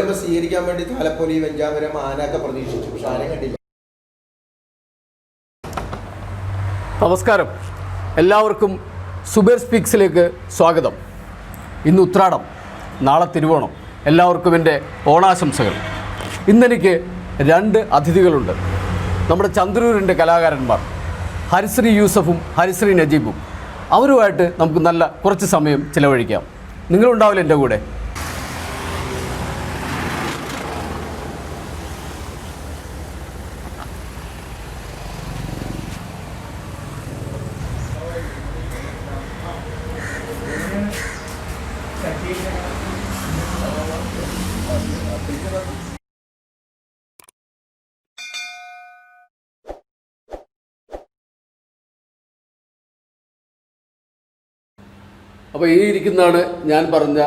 വരുമ്പോൾ സ്വീകരിക്കാൻ വേണ്ടി താലപ്പൊലി, വെഞ്ചാമരം, ആനയൊക്കെ പ്രതീക്ഷിച്ചു. പക്ഷെ ആനയും കണ്ടില്ല. നമസ്കാരം, എല്ലാവർക്കും സുബേർ സ്പീക്സിലേക്ക് സ്വാഗതം. ഇന്ന് ഉത്രാടം, നാളെ തിരുവോണം. എല്ലാവർക്കും എൻ്റെ ഓണാശംസകൾ. ഇന്നെനിക്ക് 2 അതിഥികളുണ്ട്. നമ്മുടെ ചന്ദ്രൂരിൻ്റെ കലാകാരന്മാർ ഹരിശ്രീ യൂസഫും ഹരിശ്രീ നജീബും. അവരുമായിട്ട് നമുക്ക് നല്ല കുറച്ച് സമയം ചിലവഴിക്കാം. നിങ്ങളുണ്ടാവില്ല എൻ്റെ കൂടെ? അപ്പോൾ ഈ ഇരിക്കുന്നതാണ് ഞാൻ പറഞ്ഞ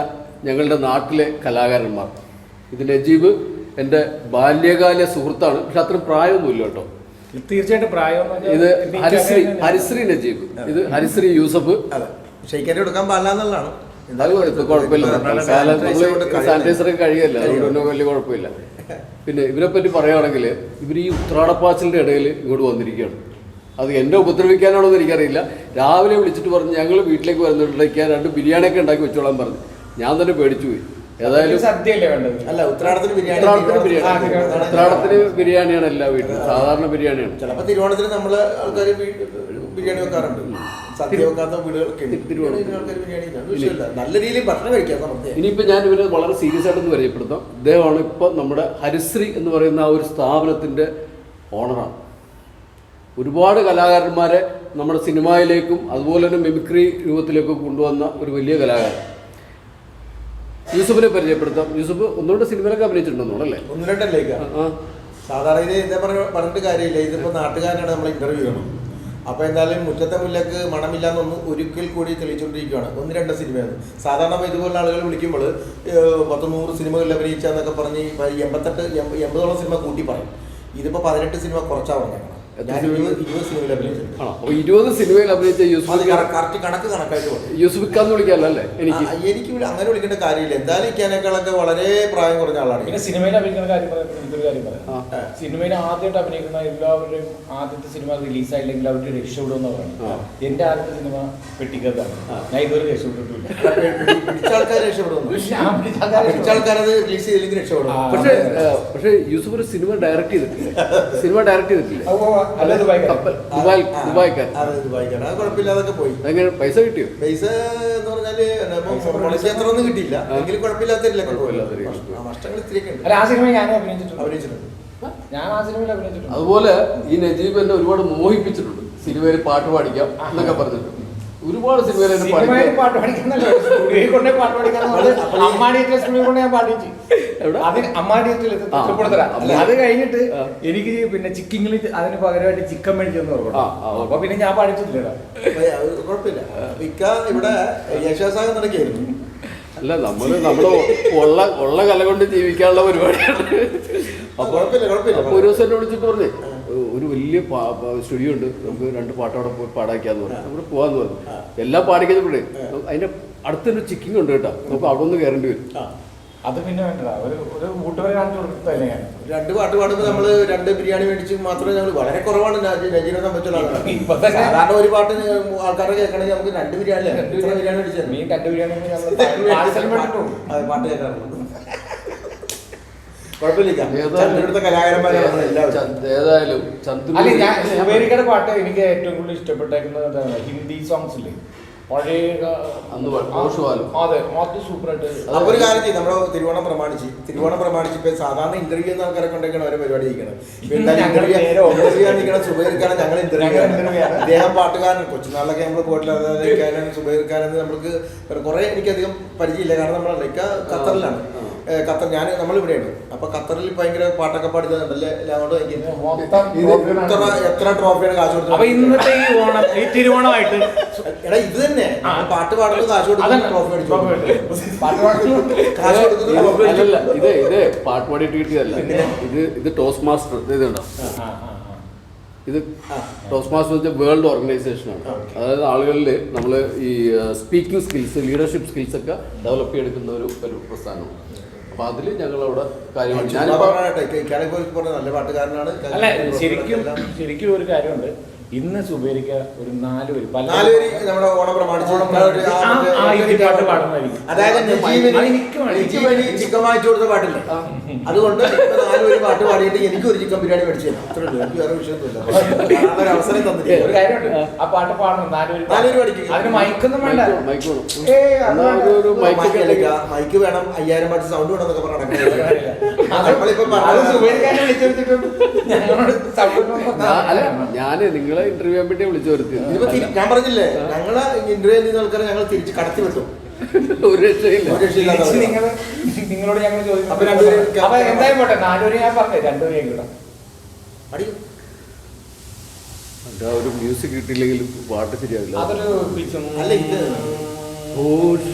ഞങ്ങളുടെ നാട്ടിലെ കലാകാരന്മാർ. ഇത് നജീബ് എൻ്റെ ബാല്യകാല സുഹൃത്താണ്, പക്ഷെ അത്ര പ്രായമൊന്നുമില്ല കേട്ടോ. തീർച്ചയായിട്ടും പ്രായം. ഇത് ഹരിശ്രീ നജീബ്, ഇത് ഹരിശ്രീ യൂസഫ്. ഷെയ്ക്കറ്റ് കൊടുക്കാൻ പാടില്ല എന്നുള്ളതാണ്. കുഴപ്പമില്ല, സാനിറ്റൈസറൊക്കെ കഴിയല്ല, അതുകൊണ്ട് വലിയ കുഴപ്പമില്ല. പിന്നെ ഇവരെ പറ്റി പറയുകയാണെങ്കിൽ ഇവർ ഈ ഉത്രാടപ്പാച്ചിലിൻ്റെ ഇടയിൽ ഇങ്ങോട്ട് വന്നിരിക്കുകയാണ്. അത് എന്നെ ഉപദ്രവിക്കാനാണോ എന്ന് എനിക്കറിയില്ല. രാവിലെ വിളിച്ചിട്ട് പറഞ്ഞു ഞങ്ങൾ വീട്ടിലേക്ക് വരുന്നുണ്ടാക്കിയാൽ 2 ബിരിയാണിയൊക്കെ ഉണ്ടാക്കി വെച്ചോളാൻ പറഞ്ഞു. ഞാൻ തന്നെ പേടിച്ചു പോയി. ഏതായാലും സദ്യയല്ലേ വേണ്ടത്? അല്ല, ഉത്രാടത്തിന് ബിരിയാണിയാണ് എല്ലാ വീട്ടിലും, സാധാരണ ബിരിയാണിയാണ്. ചിലപ്പോൾ തിരുവോണത്തിന് നമ്മള് ആൾക്കാർ ബിരിയാണി വെക്കാറുണ്ട്. സദ്യ വെക്കാത്ത വീടുകളൊക്കെ നല്ല രീതിയിൽ ഭക്ഷണം കഴിക്കാം. ഇനിയിപ്പോൾ ഞാൻ ഇവരെ വളരെ സീരിയസ് ആയിട്ടൊന്ന് പരിചയപ്പെടുത്താം. ഇദ്ദേഹമാണ് ഇപ്പം നമ്മുടെ ഹരിശ്രീ എന്ന് പറയുന്ന ആ ഒരു സ്ഥാപനത്തിൻ്റെ ഓണറാണ്. ഒരുപാട് കലാകാരന്മാരെ നമ്മുടെ സിനിമയിലേക്കും അതുപോലെ തന്നെ മിമിക്രി രൂപത്തിലേക്കും കൊണ്ടുവന്ന ഒരു വലിയ കലാകാരൻ. യൂസഫിനെ പരിചയപ്പെടുത്താം. യൂസഫ് ഒന്നുകൊണ്ട് സിനിമയിലൊക്കെ അഭിനയിച്ചിട്ടുണ്ടെന്നോ അല്ലേ? 1-2 സാധാരണ ഇത് എന്താ പറഞ്ഞിട്ട് കാര്യമില്ല. ഇതിപ്പോ നാട്ടുകാരനാണ് നമ്മൾ ഇന്റർവ്യൂ ചെയ്യണം. അപ്പോൾ എന്തായാലും മുറ്റത്തെ മുല്ലക്ക് മണമില്ലാന്നൊന്ന് ഒരിക്കൽ കൂടി തെളിയിച്ചുകൊണ്ടിരിക്കുകയാണ്. 1-2 സിനിമയാണ്. സാധാരണ ഇതുപോലുള്ള ആളുകൾ വിളിക്കുമ്പോൾ 10-100 സിനിമകളിൽ അഭിനയിച്ചാന്നൊക്കെ പറഞ്ഞ് 80 സിനിമ കൂട്ടി പറയും. ഇതിപ്പോൾ 18 സിനിമ കുറച്ചാ പറഞ്ഞേക്കണം. 20 സിനിമയിൽ അഭിനയിച്ചിട്ടുണ്ട്. 20 സിനിമയിൽ അഭിനയിച്ച കണക്കായിട്ട് യൂസഫിക്കാന്ന് വിളിക്കാമല്ലോ അല്ലേ? എനിക്ക് അങ്ങനെ വിളിക്കേണ്ട കാര്യമില്ല. എന്തായാലും ഇക്കാനേക്കാളൊക്കെ വളരെ പ്രായം കുറഞ്ഞ ആളാണ്. പിന്നെ സിനിമയിൽ അഭിനയിക്കുന്ന കാര്യം എനിക്കൊരു കാര്യം പറയാം. സിനിമയിൽ ആദ്യമായിട്ട് അഭിനയിക്കുന്ന എല്ലാവരുടെയും ആദ്യത്തെ സിനിമ റിലീസായില്ലെങ്കിൽ അവരുടെ രക്ഷപ്പെടുമെന്ന് പറയുന്നത്. എന്റെ ആദ്യത്തെ സിനിമ പെട്ടിക്കത്താണ്. ഞാൻ ഇതുവരെ രക്ഷപ്പെട്ടിട്ടില്ല. പിടിച്ച ആൾക്കാർ രക്ഷപ്പെടുന്നു, പിടിച്ച ആൾക്കാരത് റിലീസ് ചെയ്തില്ലെങ്കിൽ രക്ഷപ്പെടും. പക്ഷേ യൂസഫ് ഒരു സിനിമ ഡയറക്ട് ചെയ്തിട്ടില്ല. കുഴപ്പമില്ലാതൊക്കെ പോയി. പൈസ കിട്ടിയോ? പൈസ എന്ന് പറഞ്ഞാല് അത്ര ഒന്നും കിട്ടിയില്ല. എങ്കിലും കുഴപ്പമില്ലാത്ത നഷ്ടങ്ങൾ അതുപോലെ ഈ നജീബ് എന്നെ ഒരുപാട് മോഹിപ്പിച്ചിട്ടുണ്ട്. സിനിമയിൽ പാട്ട് പാടിക്കാം എന്നൊക്കെ പറഞ്ഞിട്ട് ഒരുപാട് സിനിമയിൽ പാട്ട് അത് കഴിഞ്ഞിട്ട് എനിക്ക് പിന്നെ ചിക്കിങ്ങിൽ അതിന് പകരമായിട്ട് ചിക്കൻ മേടിച്ചെന്ന് പറഞ്ഞു. അപ്പൊ പിന്നെ ഞാൻ പാടിച്ചിട്ടില്ല. കുഴപ്പമില്ല. ഇവിടെ യേശുദാസ് നടക്കുകയായിരുന്നു. അല്ല, നമ്മള് ഉള്ള കല കൊണ്ട് ജീവിക്കാനുള്ള പരിപാടിയാണ്. അപ്പൊ ഒരു ദിവസം എന്നെ വിളിച്ചിട്ട് പറഞ്ഞേ ഒരു വലിയ സ്റ്റുഡിയോ ഉണ്ട്, നമുക്ക് 2 പാട്ടോടെ പോയി പാടാക്കാന്ന് പറഞ്ഞു. അവിടെ പോവാന്ന് പറഞ്ഞു. എല്ലാം പാടിക്കുന്നപ്പോഴേ അതിന്റെ അടുത്തൊരു ചിക്കിങ് ഉണ്ട് കേട്ടോ. നമുക്ക് അവിടെ ഒന്ന് കയറേണ്ടി വരും. അത് പിന്നെ വേണ്ട, ഒരു കൂട്ടുകാരെ കാണിച്ചു കൊടുത്തല്ലേ. 2 പാട്ട് പാടുമ്പോൾ നമ്മള് 2 ബിരിയാണി മേടിച്ച് മാത്രമേ ഞങ്ങൾ വളരെ കുറവാണ് നജീബിനെ സംബന്ധിച്ചുള്ള ആൾക്കാർ. സാധാരണ ഒരു പാട്ട് ആൾക്കാരെ കേൾക്കണമെങ്കിൽ നമുക്ക് 2 ബിരിയാണി മേടിച്ചു. നീ 2 ബിരിയാണി പാട്ട് കേൾക്കാറുണ്ട്. കുഴപ്പമില്ല. കലാകാരന്മാരാണ് ഏതായാലും സുബേരിക്കയുടെ പാട്ട് എനിക്ക് ഏറ്റവും കൂടുതൽ ഇഷ്ടപ്പെട്ടേക്കുന്നത് ഹിന്ദി സോങ്സ് ഇല്ലേ, പഴയ സൂപ്പറായിട്ട്. അപ്പൊ ഒരു കാര്യം ചെയ്യും, നമ്മള് തിരുവോണം പ്രമാണിച്ച് ഇപ്പൊ സാധാരണ ഇന്റർവ്യൂ ചെയ്യുന്ന ആൾക്കാരെ കൊണ്ടൊക്കെയാണ് അവരെ പരിപാടി ചെയ്യണം. സുബൈർക്കാണ് ഞങ്ങൾ ഇന്റർവ്യൂ. അദ്ദേഹം പാട്ടുകാരൻ. കൊച്ചുനാളിലൊക്കെ നമ്മൾ പോയിട്ടില്ല. സുബൈർക്കാരെന്ന് നമുക്ക് കുറെ എനിക്കധികം പരിചയമില്ല. കാരണം നമ്മളല്ല ഖത്തറിലാണ്. ഞാൻ നമ്മളിവിടെയാണ്. അപ്പൊ ഖത്തറിൽ ഭയങ്കര പാട്ടൊക്കെ പാടുന്നുണ്ടല്ലേ. എത്ര ട്രോഫിയാണ് കാശ് കൊടുത്തത്. ഇന്നത്തെ ഈ ഓണം, ഈ തിരുവോണമായിട്ട് എടാ ഇത് തന്നെ പാട്ട് പാടുന്നത് കാശ് കൊടുക്കുന്നത് ട്രോഫി മേടിച്ചു. ഇത് പാട്ട് പാടിയിട്ട് കിട്ടിയതല്ല. ഇത് ടോസ്റ്റ് മാസ്റ്റർ ഇതുണ്ടോ? ഇത് ടോസ്റ്റ് മാസ്റ്റർ വെച്ചാൽ വേൾഡ് ഓർഗനൈസേഷനാണ്. അതായത് ആളുകളിൽ നമ്മൾ ഈ സ്പീക്കിംഗ് സ്കിൽസ്, ലീഡർഷിപ്പ് സ്കിൽസ് ഒക്കെ ഡെവലപ്പ് ചെയ്തെടുക്കുന്ന ഒരു പ്രസ്ഥാനമാണ്. അപ്പൊ അതില് ഞങ്ങളവിടെ കാര്യങ്ങൾ നല്ല പാട്ടുകാരനാണ്. അല്ല ശരിക്കും ഒരു കാര്യമുണ്ട്. ഇന്ന് സുബേരിക്ക ഒരു 4 പേര് നമ്മുടെ ഓണം പ്രമാണിച്ച് അതായത് ചിക്കൻ വാങ്ങിച്ചു കൊടുത്ത പാട്ടില്ല. അതുകൊണ്ട് 4 പേര് പാട്ട് പാടിയിട്ട് എനിക്ക് ഒരു ചിക്കൻ ബിരിയാണി മേടിച്ചു തരാം. അത്രേ ഉള്ളൂ. എനിക്ക് വേറെ വിഷയമൊന്നുമില്ല. ഒരു അവസരം തന്നിട്ട് ഒരു കാര്യമുണ്ട്. ആ പാട്ട് പാടണം 4 പേര് പഠിക്കും. അതിന് മൈക്കൊന്നും വേണ്ട. മൈക്ക് വേണം, 5000 വാട്ട് സൗണ്ട് വേണം എന്നൊക്കെ പറഞ്ഞാൽ ഞാന് നിങ്ങളെ ഇന്റർവ്യൂ ചെയ്യാൻ വേണ്ടി വിളിച്ചു വരുത്തി. ഞാൻ പറഞ്ഞില്ലേ, ഞങ്ങളെ ഇന്റർവ്യൂ ചെയ്യുന്ന ആൾക്കാരെ ഞങ്ങൾ തിരിച്ച് കടത്തി വിട്ടു. ഒരു രക്ഷയില്ല. നിങ്ങളോട് ഞങ്ങൾ ചോദിക്കും. എന്തായാലും പോട്ടെ, 4 പേര് ഞാൻ പറഞ്ഞു 2 പേര് കിട്ടാം. ഒരു മ്യൂസിക് കിട്ടിയില്ലെങ്കിൽ പാട്ട് ശരിയാവില്ല. അതൊരു അല്ല ഇത് होश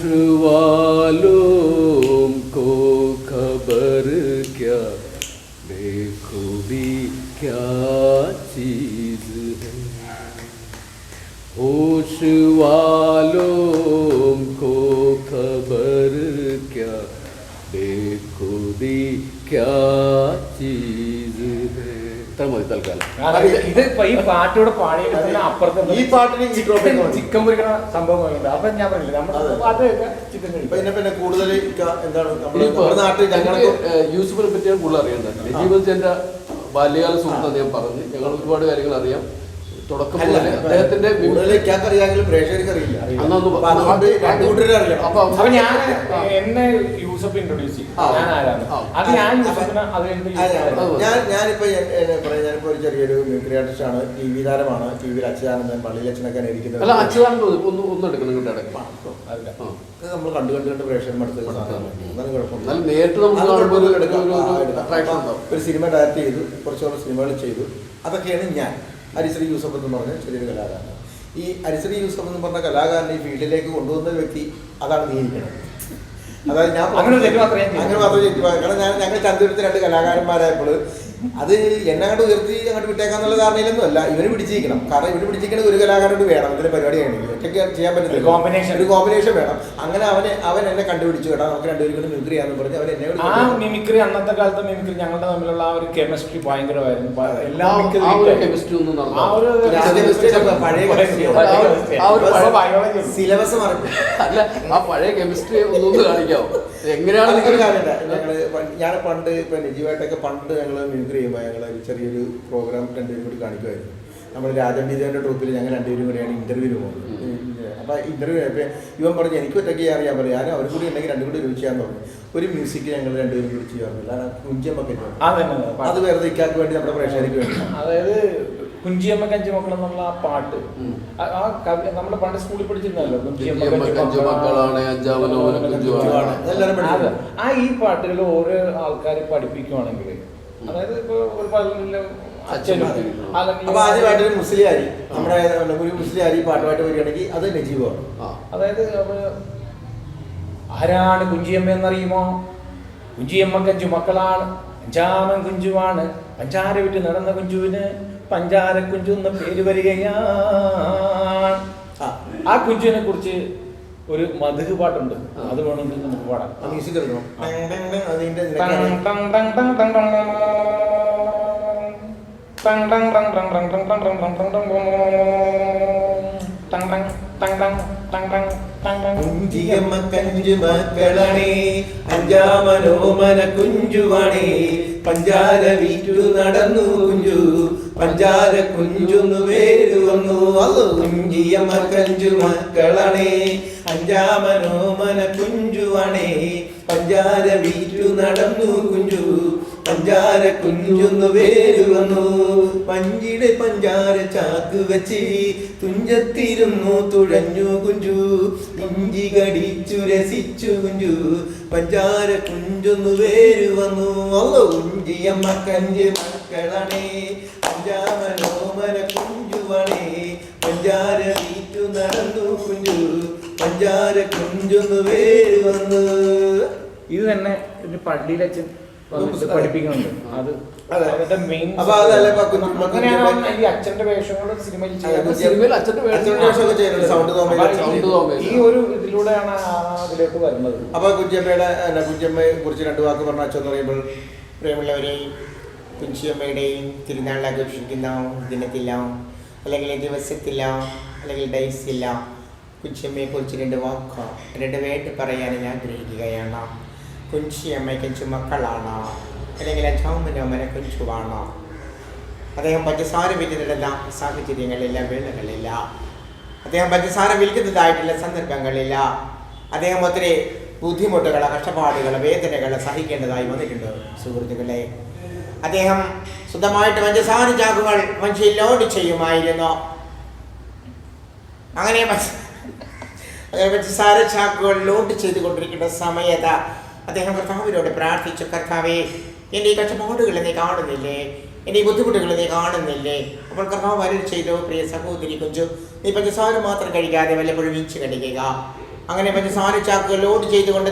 वालों को खबर क्या, बेखुदी क्या चीज है. होश वालों को खबर क्या, बेखुदी क्या चीज है. തൽക്കാലം ഇതിപ്പോ ഈ പാട്ടോടെ പാടിയെടുക്കുന്ന അപ്പുറത്തെ ഈ പാട്ടിന് ചിക്കൻ പൊരിക്കണ സംഭവങ്ങളുണ്ട്. അപ്പൊ ഞാൻ പറഞ്ഞില്ല, നമ്മുടെ പാട്ട് ചിക്കൻ പിന്നെ കൂടുതൽ എന്താണ് നമ്മുടെ നാട്ടിൽ ഞങ്ങൾക്ക് യൂസുഫിനെ പറ്റി ഞാൻ കൂടുതൽ അറിയേണ്ടത്. നജീബ് എന്റെ ബാല്യകാല സുഹൃത്ത് ഞാൻ പറഞ്ഞു. ഞങ്ങൾ ഒരുപാട് കാര്യങ്ങൾ അറിയാം. തുടക്കം അദ്ദേഹത്തിന്റെ അറിയാമെങ്കിലും പ്രേക്ഷകർക്ക് അറിയില്ല. അപ്പൊ ഞാൻ എന്നെ യൂസഫ് ഇൻട്രൊഡ്യൂസ് ചെയ്യും. ഞാൻ ആരാണ് അത് ഞാൻ യൂസഫിനെ ഞാനിപ്പോ ഒരു ചെറിയൊരു മ്യൂസിക് ആർട്ടിസ്റ്റാണ്. TV താരമാണ്. TV അച്യുതാനന്ദൻ പള്ളിയിലച്ഛനൊക്കെ ഇരിക്കുന്നത്. നമ്മൾ കണ്ടു പ്രേക്ഷകർ നേരിട്ട് ഒരു സിനിമ ഡയറക്റ്റ് ചെയ്തു, കുറച്ചോളം സിനിമകൾ ചെയ്തു. അതൊക്കെയാണ് ഞാൻ. ഹരിശ്രീ യൂസഫ് എന്ന് പറഞ്ഞ ചെറിയൊരു കലാകാരൻ. ഈ ഹരിശ്രീ യൂസഫ് എന്ന് പറഞ്ഞ കലാകാരനെ ഈ ഫീൽഡിലേക്ക് കൊണ്ടുവന്ന വ്യക്തി അതാണ് നീയിരിക്കണം. അതായത് ഞാൻ അങ്ങനെ മാത്രമേ തെറ്റുപാ. കാരണം ഞങ്ങൾ ചന്ദ്രത്തിൽ 2 കലാകാരന്മാരായപ്പോൾ അത് എന്നെ അങ്ങോട്ട് ഉയർത്തി അങ്ങോട്ട് വിട്ടേക്കാന്നുള്ള ധാരണയിലൊന്നും അല്ല. ഇവന് പിടിച്ചിരിക്കണം. കാരണം ഇവന് പിടിച്ചിരിക്കുന്നത് ഒരു കലാകാരോട് വേണം. ഇതിന്റെ പരിപാടി ചെയ്യണമെങ്കിൽ ഒറ്റയ്ക്ക് ചെയ്യാൻ പറ്റില്ല. ഒരു കോമ്പിനേഷൻ വേണം. അങ്ങനെ അവൻ എന്നെ കണ്ടുപിടിച്ചു. കേട്ടോ, നമുക്ക് 2 പേരും കൂടി മിമിക്രി ചെയ്യാന്ന് പറഞ്ഞ് അവൻ എന്നെ ആ മിമിക്രി, അന്നത്തെ കാലത്തെ മിമിക്രി ഞങ്ങളുടെ തമ്മിലുള്ള ആ ഒരു കെമിസ്ട്രി ഭയങ്കരമായിരുന്നു. സിലബസ് മാറി. അല്ല, ആ പഴയ കെമിസ്ട്രി ഒന്നും കാണിക്കാവോ? എങ്ങനെയാണ് ഞാൻ പണ്ട് ഇപ്പൊ നജീബായിട്ടൊക്കെ പണ്ട് ഞങ്ങൾ മിമിക്രി ചെയ്യുമ്പോൾ ഞങ്ങൾ ചെറിയൊരു പ്രോഗ്രാം 2 പേരും കൂടി കാണിക്കുമായിരുന്നു. നമ്മൾ രാജംബീദേവന്റെ ട്രൂപ്പിൽ ഞങ്ങൾ 2 പേരും കൂടിയാണ് ഇന്റർവ്യൂവിന് പോകുന്നത്. അപ്പൊ ഇന്റർവ്യൂ ഇവൻ പറഞ്ഞു എനിക്ക് ഒറ്റയ്ക്ക് അറിയാൻ പറയും. ഞാൻ അവരും കൂടി ഉണ്ടെങ്കിൽ 2 കൂടി ചെയ്യാന്ന് പറഞ്ഞു. ഒരു മ്യൂസിക് ഞങ്ങൾ 2 പേരും കൂടി ചെയ്യാറുണ്ട്. കുഞ്ചിയമ്മ അത് വെറുതെ ഇക്കാക്ക് വേണ്ടി നമ്മുടെ പ്രേക്ഷകർക്ക് വേണ്ടി. അതായത് കുഞ്ചിയമ്മ കഞ്ചി മക്കൾ എന്നുള്ള ആ പാട്ട് ആ കവി നമ്മൾ പണ്ട് സ്കൂളിൽ പഠിച്ചിരുന്നല്ലോ. ആ ഈ പാട്ടുകൾ ഓരോ ആൾക്കാരെ പഠിപ്പിക്കുവാണെങ്കിൽ, അതായത് ഇപ്പൊ ഒരു അപ്പൊ ആദ്യമായിട്ടൊരു മുസ്ലിയാരി, നമ്മുടെ ഒരു മുസ്ലിയാരി പാട്ടുമായിട്ട് വരികയാണെങ്കിൽ അത് നജീബാണ്. അതായത് ആരാണ് കുഞ്ചിയമ്മ എന്നറിയുമോ? കുഞ്ചിയമ്മ കഞ്ചു മക്കളാണ്, 5ാമൻ കുഞ്ചുവാണ്. പഞ്ചാര വിട്ട് നടന്ന കുഞ്ചുവിന് പഞ്ചാര കുഞ്ചു എന്ന പേര് വരികയാണ്. ആ കുഞ്ചുവിനെ കുറിച്ച് ഒരു മധു പാട്ടുണ്ട്. അത് വേണമെങ്കിൽ നമുക്ക് പാടാം. കുഞ്ചിയമ്മ കഞ്ചു മക്കളാണേ, 5ാമനോമന കുഞ്ചുവാണേ. പഞ്ചാര വീറ്റു നടന്നു കുഞ്ചു, പഞ്ചാര കുഞ്ചുന്നു പേര് വന്നു. കുഞ്ചിയമ്മ കഞ്ചു മക്കളാണേ, 5ാമനോമന കുഞ്ചുവാണേ. പഞ്ചാര വീറ്റു നടന്നു കുഞ്ചു, പഞ്ചാര കുഞ്ചുന്നു പേര് വന്നു. പഞ്ചിടെ പഞ്ചാര ചാക്ക് വെച്ച് തുഞ്ചത്തിരുന്നു തുഴഞ്ഞു കുഞ്ചു. ഇഞ്ചി കടിച്ചു രസിച്ചു കുഞ്ചു, പഞ്ചാര കുഞ്ചുന്നു പേര് വന്നു. കുഞ്ചിയമ്മ കഞ്ച് മക്കളാണേ, 5ാമനോമന കുഞ്ചുവാണേ. പഞ്ചാര വീറ്റു നടന്നു കുഞ്ചു, പഞ്ചാര കുഞ്ചുന്നു പേര് വന്നു. ഇത് തന്നെ പള്ളിയിലച്ഛൻ വന്നിട്ട് പഠിപ്പിക്കുന്നുണ്ട്. അത് അതെ. അതിന്റെ മെയിൻ അപ്പൊ അതല്ലേ ഇപ്പൊ അങ്ങനെയാണ് അവൻ ഈ അച്ഛന്റെ വേഷങ്ങൾ സിനിമയിൽ ചെയ്യുന്നത്. സിനിമയിൽ അച്ഛന്റെ വേഷമൊക്കെ ചെയ്യുന്നുണ്ട്. സൗണ്ട് തോമ ഈ ഒരു ഇതിലൂടെയാണ് അതിലേക്ക് വരുന്നത്. അപ്പൊ കുഞ്ചമ്മയെ കുറിച്ച് 2 വാക്ക് പറഞ്ഞ അച്ഛൻ എന്ന് പറയുമ്പോൾ, പ്രിയമുള്ളവരെയും കുഞ്ചിയമ്മയുടെയും തിരുനാൾ ആഘോഷിക്കുന്ന ദിനത്തില്ല, അല്ലെങ്കിൽ ദിവസത്തില്ല, അല്ലെങ്കിൽ ഡേയ്സില്ല കുഞ്ചിയമ്മയെ കുറിച്ച് 2 വാക്ക് 2 വേട്ട് പറയാൻ ഞാൻ ആഗ്രഹിക്കുകയാണ്. കുഞ്ചിയമ്മയ്ക്ക് 5 മക്കളാണ്, അല്ലെങ്കിൽ 5 അമ്മനെ കുഞ്ചുവാണ്. അദ്ദേഹം പഞ്ചസാര വിൽക്കുന്നില്ല സാഹചര്യങ്ങളില്ല, വേളകളില്ല. അദ്ദേഹം പഞ്ചസാര വിൽക്കുന്നതായിട്ടുള്ള സന്ദർഭങ്ങളില്ല. അദ്ദേഹം ഒത്തിരി ബുദ്ധിമുട്ടുകൾ, കഷ്ടപ്പാടുകൾ, വേദനകൾ സഹിക്കേണ്ടതായി വന്നിട്ടുണ്ട് സുഹൃത്തുക്കളെ. അദ്ദേഹം സ്വന്തമായിട്ട് പഞ്ചസാര ചാക്കുകൾ മനുഷ്യൻ ലോഡ് ചെയ്യുമായിരുന്നു. അങ്ങനെ പഞ്ചസാര ചാക്കുകൾ ലോഡ് ചെയ്തുകൊണ്ടിരിക്കുന്ന സമയത്ത് അദ്ദേഹം കർത്താവിനോട് പ്രാർത്ഥിച്ചു, കർത്താവേ, എൻ്റെ ഈ കഷ്ടപ്പാടുകൾ നീ കാണുന്നില്ലേ, എൻ്റെ ഈ ബുദ്ധിമുട്ടുകൾ നീ കാണുന്നില്ലേ? അപ്പോൾ കർത്താവ് അരുൾ ചെയ്തു, പ്രിയ സഹോദരി കുഞ്ചു, നീ പഞ്ചസാര മാത്രം കഴിക്കാതെ വല്ലപ്പോഴും ഇഞ്ച് കടിക്കുക. അങ്ങനെ പഞ്ചസാര ചാക്കുകൾ ലോഡ് ചെയ്തുകൊണ്ട്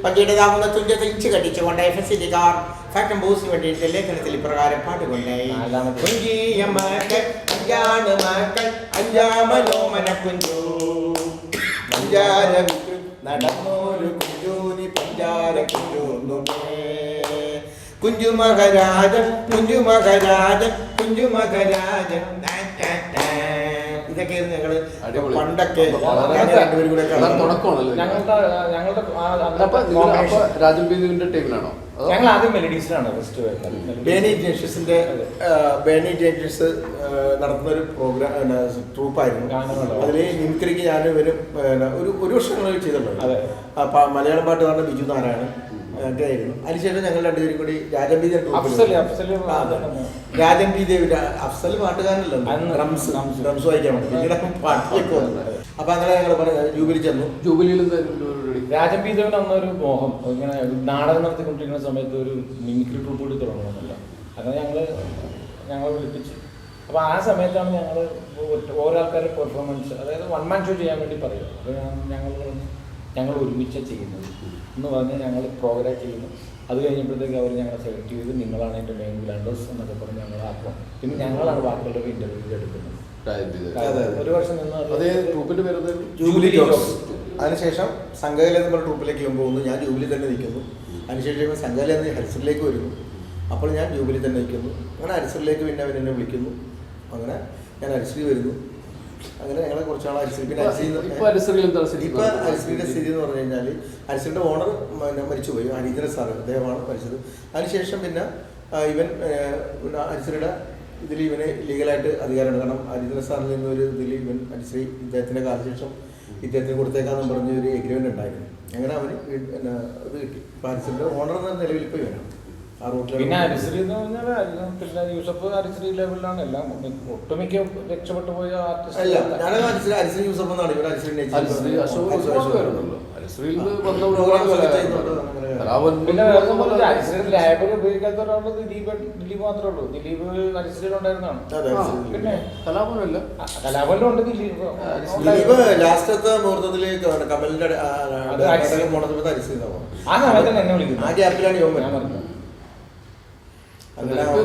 പഞ്ചയുടേതാകുന്ന തുഞ്ചത്ത് ഇഞ്ച് കടിച്ചുകൊണ്ട് എഫ്എസ്സിക്കാർ ഫാക്ടം ബൂസിന് വേണ്ടിയിട്ട് ലേഖനത്തിൽ ഇപ്രകാരം പാട്ടുകൊണ്ടേ, നടന്നോരു കുഞ്ചൂനി പഞ്ചാര കുഞ്ചു മകരാജൻ കുഞ്ചു മകരാജൻ കുഞ്ചു മകരാജൻ. ഇതൊക്കെയാണ് ഞങ്ങള് പണ്ടൊക്കെ രണ്ടുപേരും കൂടെ രാജൻ ബീദിന്റെ ടീമിലാണോ? ഞങ്ങൾ ആദ്യം മെലഡീസിലാണ് ഫസ്റ്റ് ബേണി ജേംസിന്റെ ബേണി ജേംസ് നടത്തുന്ന ഒരു പ്രോഗ്രാം ട്രൂപ്പായിരുന്നു. അതില് മിമിക്രിക്ക് ഞാൻ ഇവരും ഒരു വർഷങ്ങൾ ചെയ്തിട്ടുണ്ട്. മലയാളം പാട്ട് പറഞ്ഞ ബിജു നാരായണൻ ഒക്കെ ആയിരുന്നു. അതിനുശേഷം ഞങ്ങൾ 2 പേരും കൂടി രാജൻ ബി ദേവ് രാജൻ ബി ദേവ് അഫ്സൽ പാട്ടുകാരനല്ലോ, ഡ്രംസ് വായിക്കാൻ വേണ്ടി പിന്നീട് പാട്ടിലേക്ക് വന്നത്. അപ്പൊ അങ്ങനെ ഞങ്ങൾ ജൂബിലി ചെന്നു. ജൂബിലിയിൽ രാജൻ ബി ദേവിന് അന്നൊരു മോഹം, ഇങ്ങനെ നാടകം നടത്തിക്കൊണ്ടിരിക്കുന്ന സമയത്ത് ഒരു മിമിക്രി ട്രൂപ്പ് കൂടി തുടങ്ങണമെന്നില്ല. അങ്ങനെ ഞങ്ങൾ വിളിപ്പിച്ചു. അപ്പോൾ ആ സമയത്താണ് ഞങ്ങൾ ഓരോ ആൾക്കാരുടെ പെർഫോമൻസ്, അതായത് 1 man ഷോ ചെയ്യാൻ വേണ്ടി പറയും. അപ്പോൾ ഞങ്ങൾ ഒരുമിച്ച് ചെയ്യുന്നത് എന്ന് പറഞ്ഞാൽ ഞങ്ങൾ പ്രോഗ്രാം ചെയ്യുന്നു. അത് കഴിഞ്ഞപ്പോഴത്തേക്ക് അവർ ഞങ്ങളെ സെലക്ട് ചെയ്ത് നിങ്ങളാണ് എൻ്റെ മെയിൻ ബ്ലാൻഡേഴ്സ് എന്നൊക്കെ പറഞ്ഞ് ഞങ്ങളെ ആക്കും. പിന്നെ ഞങ്ങളാണ് ബാക്കിയുള്ളവർ ഇൻ്റർവ്യൂ എടുക്കുന്നത്. 1 വർഷം നിന്ന് ട്രൂപ്പിന്റെ പേര് ജൂബിലി ജോസ്. അതിനുശേഷം സംഘകല എന്ന് പറഞ്ഞ ട്രൂപ്പിലേക്ക് പോകുന്നു. ഞാൻ ജൂബിലി തന്നെ നിൽക്കുന്നു. അതിനുശേഷം സംഘകല എന്ന് ഹരിസറിലേക്ക് വരുന്നു. അപ്പോൾ ഞാൻ ജൂബിലി തന്നെ നിൽക്കുന്നു. അങ്ങനെ ഹരിസറിലേക്ക് പിന്നെ അവരെന്നെ വിളിക്കുന്നു. അങ്ങനെ ഞാൻ ഹരിശ്രീ വരുന്നു. അങ്ങനെ ഞങ്ങളെ കുറച്ചാൾ ഹരിശ്രീ. പിന്നെ ഇപ്പൊ ഹരിശ്രീയുടെ സ്ഥിതി എന്ന് പറഞ്ഞു കഴിഞ്ഞാൽ ഹരിശ്രീയുടെ ഓണർ മരിച്ചുപോയി, ഹരീന്ദ്രൻ സാർ, അദ്ദേഹമാണ് മരിച്ചത്. അതിനുശേഷം പിന്നെ ഇവൻ ഹരിശ്രീയുടെ ഇതിൽ ഇവന് ലീഗലായിട്ട് അധികാരമുണ്ട്. കാരണം ഹരീന്ദ്രൻ സാറിൽ നിന്നൊരു ഇതിൽ ഇവൻ ഹരിശ്രീ ഇദ്ദേഹത്തിൻ്റെ കാലശേഷം ഇദ്ദേഹത്തിന് കൊടുത്തേക്കാന്ന് പറഞ്ഞ ഒരു എഗ്രിമെൻ്റ് ഉണ്ടായിരുന്നു. അങ്ങനെ അവന് ഇത് കിട്ടി. ഇപ്പം ഹരിശ്രീയുടെ ഓണർ എന്ന നിലവിൽ ഇപ്പോൾ ഇവനാണ് ആ റൂട്ടിൽ. പിന്നെ ഹരിശ്രീ എന്ന് പറഞ്ഞാൽ പിന്നെ യൂസഫ് ഹരിശ്രീ ലെവലിലാണ് എല്ലാം ഒട്ടുമിക്ക രക്ഷപ്പെട്ടു പോയ ആർട്ടിസ്റ്റ്. അല്ല, ഞാൻ ഹരിശ്രീ യൂസഫ് എന്നാണ് ഇവർ ഹരിശ്രീ പിന്നെ ഹരിശ്രീ ലാബിൽ ഉപയോഗിക്കാത്ത ഒരാള് ദിലീപ് മാത്രമേ ഉള്ളൂ. ദിലീപ് ഹരിശ്രീയിലുണ്ടായിരുന്നാണ്. പിന്നെ കലാഭവനിലും ഉണ്ട് ദിലീപ്. ലാസ്റ്റത്തെ മുഹൂർത്തത്തില് കമലിന്റെ ഹരിശ്രീ ആ സമയത്ത് എന്നെ വിളിക്കുന്നു. ആ ഗ്യാപ്പിലാണ് യോൻ വരുന്നത്.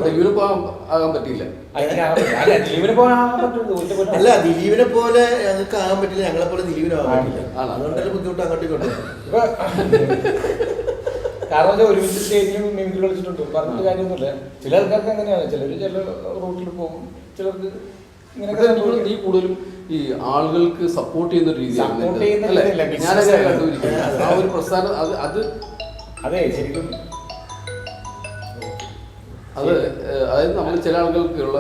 ദിലീപിന് ആകാൻ പറ്റിയില്ല. അല്ല, ദിലീപിനെ പോലെ ഞങ്ങൾക്ക് ആകാൻ പറ്റില്ല, ഞങ്ങളെ പോലെ ദിലീപിനാകാൻ പറ്റില്ല. അതുകൊണ്ടല്ലേ ബുദ്ധിമുട്ട് അങ്ങോട്ടും ഇങ്ങോട്ടും. കാരണം ഒരുമിച്ച് സ്റ്റേജിലും മിമിക്രി കളിച്ചിട്ടുണ്ട്. പറഞ്ഞിട്ട് കാര്യമൊന്നുമില്ല. ചില ആൾക്കാർക്ക് അങ്ങനെയാണ്. ചില റൂട്ടിൽ പോകും, ചിലർക്ക് ഈ കൂടുതലും ഈ ആളുകൾക്ക് സപ്പോർട്ട് ചെയ്യുന്ന രീതിയാണ് ഞാനൊക്കെ കണ്ടുപിടിക്കുന്നത്. ആ ഒരു പ്രസ്ഥാനം അത് അതെ ശരിക്കും അതായത് നമ്മൾ ചില ആളുകൾക്കുള്ള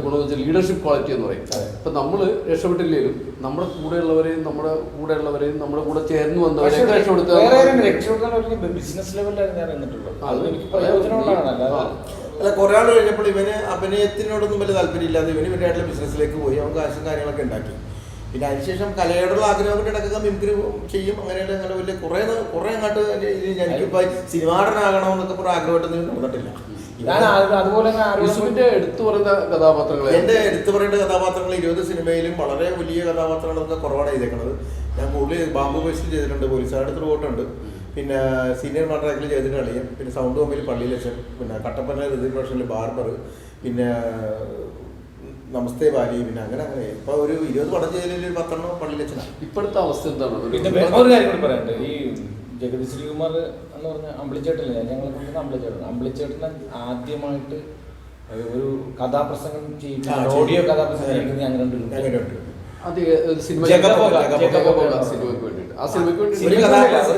ഗുണമെന്ന് വെച്ചാൽ ലീഡർഷിപ്പ് ക്വാളിറ്റി എന്ന് പറയും. ഇപ്പം നമ്മൾ രക്ഷപ്പെട്ടില്ലെങ്കിലും നമ്മുടെ കൂടെയുള്ളവരെയും നമ്മുടെ കൂടെ ചേർന്ന് വന്നവരെയൊക്കെ രക്ഷപ്പെടുത്താൻ ബിസിനസ് ലെവലിലാണ് ഞാൻ നിന്നിട്ടുള്ളത്. അത് എനിക്ക് പ്രയോജനമുള്ളതാണ്. അല്ല, കുറെ ആൾ കഴിഞ്ഞപ്പോൾ ഇവന് അഭിനയത്തിനോടൊന്നും വലിയ താല്പര്യമില്ലാതെ ഇവന് ഇവരായിട്ടുള്ള ബിസിനസ്സിലേക്ക് പോയി. അവൻ കാശും കാര്യങ്ങളൊക്കെ ഉണ്ടാക്കി. പിന്നെ അതിനുശേഷം കലയോടുള്ള ആഗ്രഹം കൊണ്ട് ഇടയ്ക്കൊക്കെ മിമിക്രി ചെയ്യും. അങ്ങനെയുള്ള അങ്ങനെ വലിയ കുറേ അങ്ങോട്ട് എനിക്കിപ്പോൾ സിനിമാടനാകണമെന്നൊക്കെ കുറേ ആഗ്രഹമായിട്ടൊന്നും നടന്നിട്ടില്ല. എടുത്തു പറയുന്ന കഥാപാത്രങ്ങൾ, എന്റെ എടുത്തു പറയേണ്ട കഥാപാത്രങ്ങൾ 20 സിനിമയിലും വളരെ വലിയ കഥാപാത്രങ്ങളൊക്കെ കുറവാണ് ചെയ്തേക്കുന്നത്. ഞാൻ കൂടുതൽ ബാമ്പു ബേസിൽ ചെയ്തിട്ടുണ്ട്, പോലീസുകാരുടെ ത്രൂ ഔട്ടുണ്ട്. പിന്നെ സീനിയർ മാട്രാക്കിൽ ചെയ്തിട്ട് കളിയും, പിന്നെ സൗണ്ട് ബോംബിൽ പള്ളിയിലച്ഛൻ, പിന്നെ കട്ടപ്പന ഋതിക് റോഷനിൽ ബാർബർ, പിന്നെ നമസ്തേ ബാലി, പിന്നെ അങ്ങനെ ഇപ്പൊ ഒരു 20 പടം ചെയ്തതിൽ ഒരു 10 പള്ളിയിലച്ഛനാണ്. ഇപ്പോഴത്തെ അവസ്ഥ എന്താണ്? പിന്നെ ഒരു കാര്യം കൂടി പറയാനുണ്ട്. ഈ ജഗതി ശ്രീകുമാർ എന്ന് പറഞ്ഞ അമ്പിളിച്ചേട്ടനില്ല, ഞങ്ങളെ കൊണ്ടുവന്ന അമ്പിളിച്ചേട്ടനെ ആദ്യമായിട്ട് ഒരു കഥാപ്രസംഗം ചെയ്യിക്കുന്നത്, ഓഡിയോ കഥാപ്രസംഗം ചെയ്യിക്കുന്നത് ഞങ്ങൾ രണ്ടുപേരും.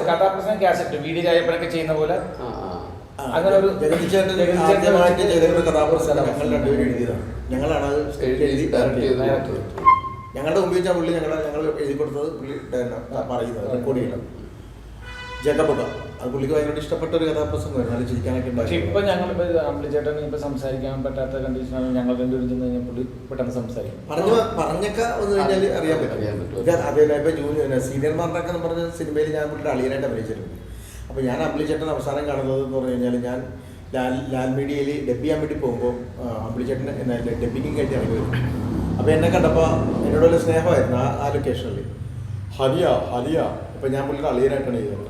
കഥാപ്രസംഗം കാസറ്റ് വി ഡി രാജപ്പനൊക്കെ ചെയ്യുന്ന പോലെ അങ്ങനെ ഒരു ആദ്യമായിട്ട് ചെയ്ത ഒരു കഥാപ്രസംഗം ഞങ്ങൾ രണ്ടുപേരും എഴുതിയതാണ്. ഞങ്ങളാണ് അത് എഴുതി ഞങ്ങളുടെ മുമ്പിൽ വെച്ചാൽ പുള്ളി ഞങ്ങൾ എഴുതി കൊടുത്തത്, പുള്ളി പറയുന്നത് റെക്കോർഡ് ചെയ്യണം. ജഗബുക അത് പുള്ളിക്ക് ഭയങ്കര ഇഷ്ടപ്പെട്ട ഒരു കഥാപ്രസംഗമായിരുന്നു. നല്ല ചിരിക്കാനൊക്കെ പക്ഷെ ഇപ്പൊ ഞങ്ങളിപ്പോ അമ്പിളിച്ചേട്ടൻ ഇപ്പൊ സംസാരിക്കാൻ പറ്റാത്ത കണ്ടീഷനാണ്. ഞങ്ങൾ രണ്ടുപേരും ചെന്ന് കഴിഞ്ഞാൽ പുള്ളി പെട്ടെന്ന് സംസാരിക്കും. പറഞ്ഞൊക്കെ ഒന്ന് കഴിഞ്ഞാൽ അറിയാൻ പറ്റും. അതേപോലെ ഇപ്പൊ സീനിയർ മാർക്കൊക്കെ എന്ന് പറഞ്ഞ സിനിമയിൽ ഞാൻ പുള്ളിയുടെ അളിയനായിട്ട് അഭിനയിച്ചിട്ടുണ്ട്. അപ്പോൾ ഞാൻ അമ്പിളിച്ചേട്ടൻ അവസാനം കാണുന്നത് എന്ന് പറഞ്ഞു കഴിഞ്ഞാൽ, ഞാൻ ലാൽ മീഡിയയിൽ ഡബ് ചെയ്യാൻ വേണ്ടി പോകുമ്പോൾ അമ്പിളിച്ചേട്ടൻ ഡബിങ് കഴിഞ്ഞ് ഇറങ്ങി വരും. അപ്പോൾ എന്നെ കണ്ടപ്പോൾ എന്നോട് വലിയ സ്നേഹമായിരുന്നു ആ ലൊക്കേഷനിൽ. ഹലിയ ഇപ്പം ഞാൻ പുള്ളിയുടെ അളിയനായിട്ടാണ് ചെയ്തത്.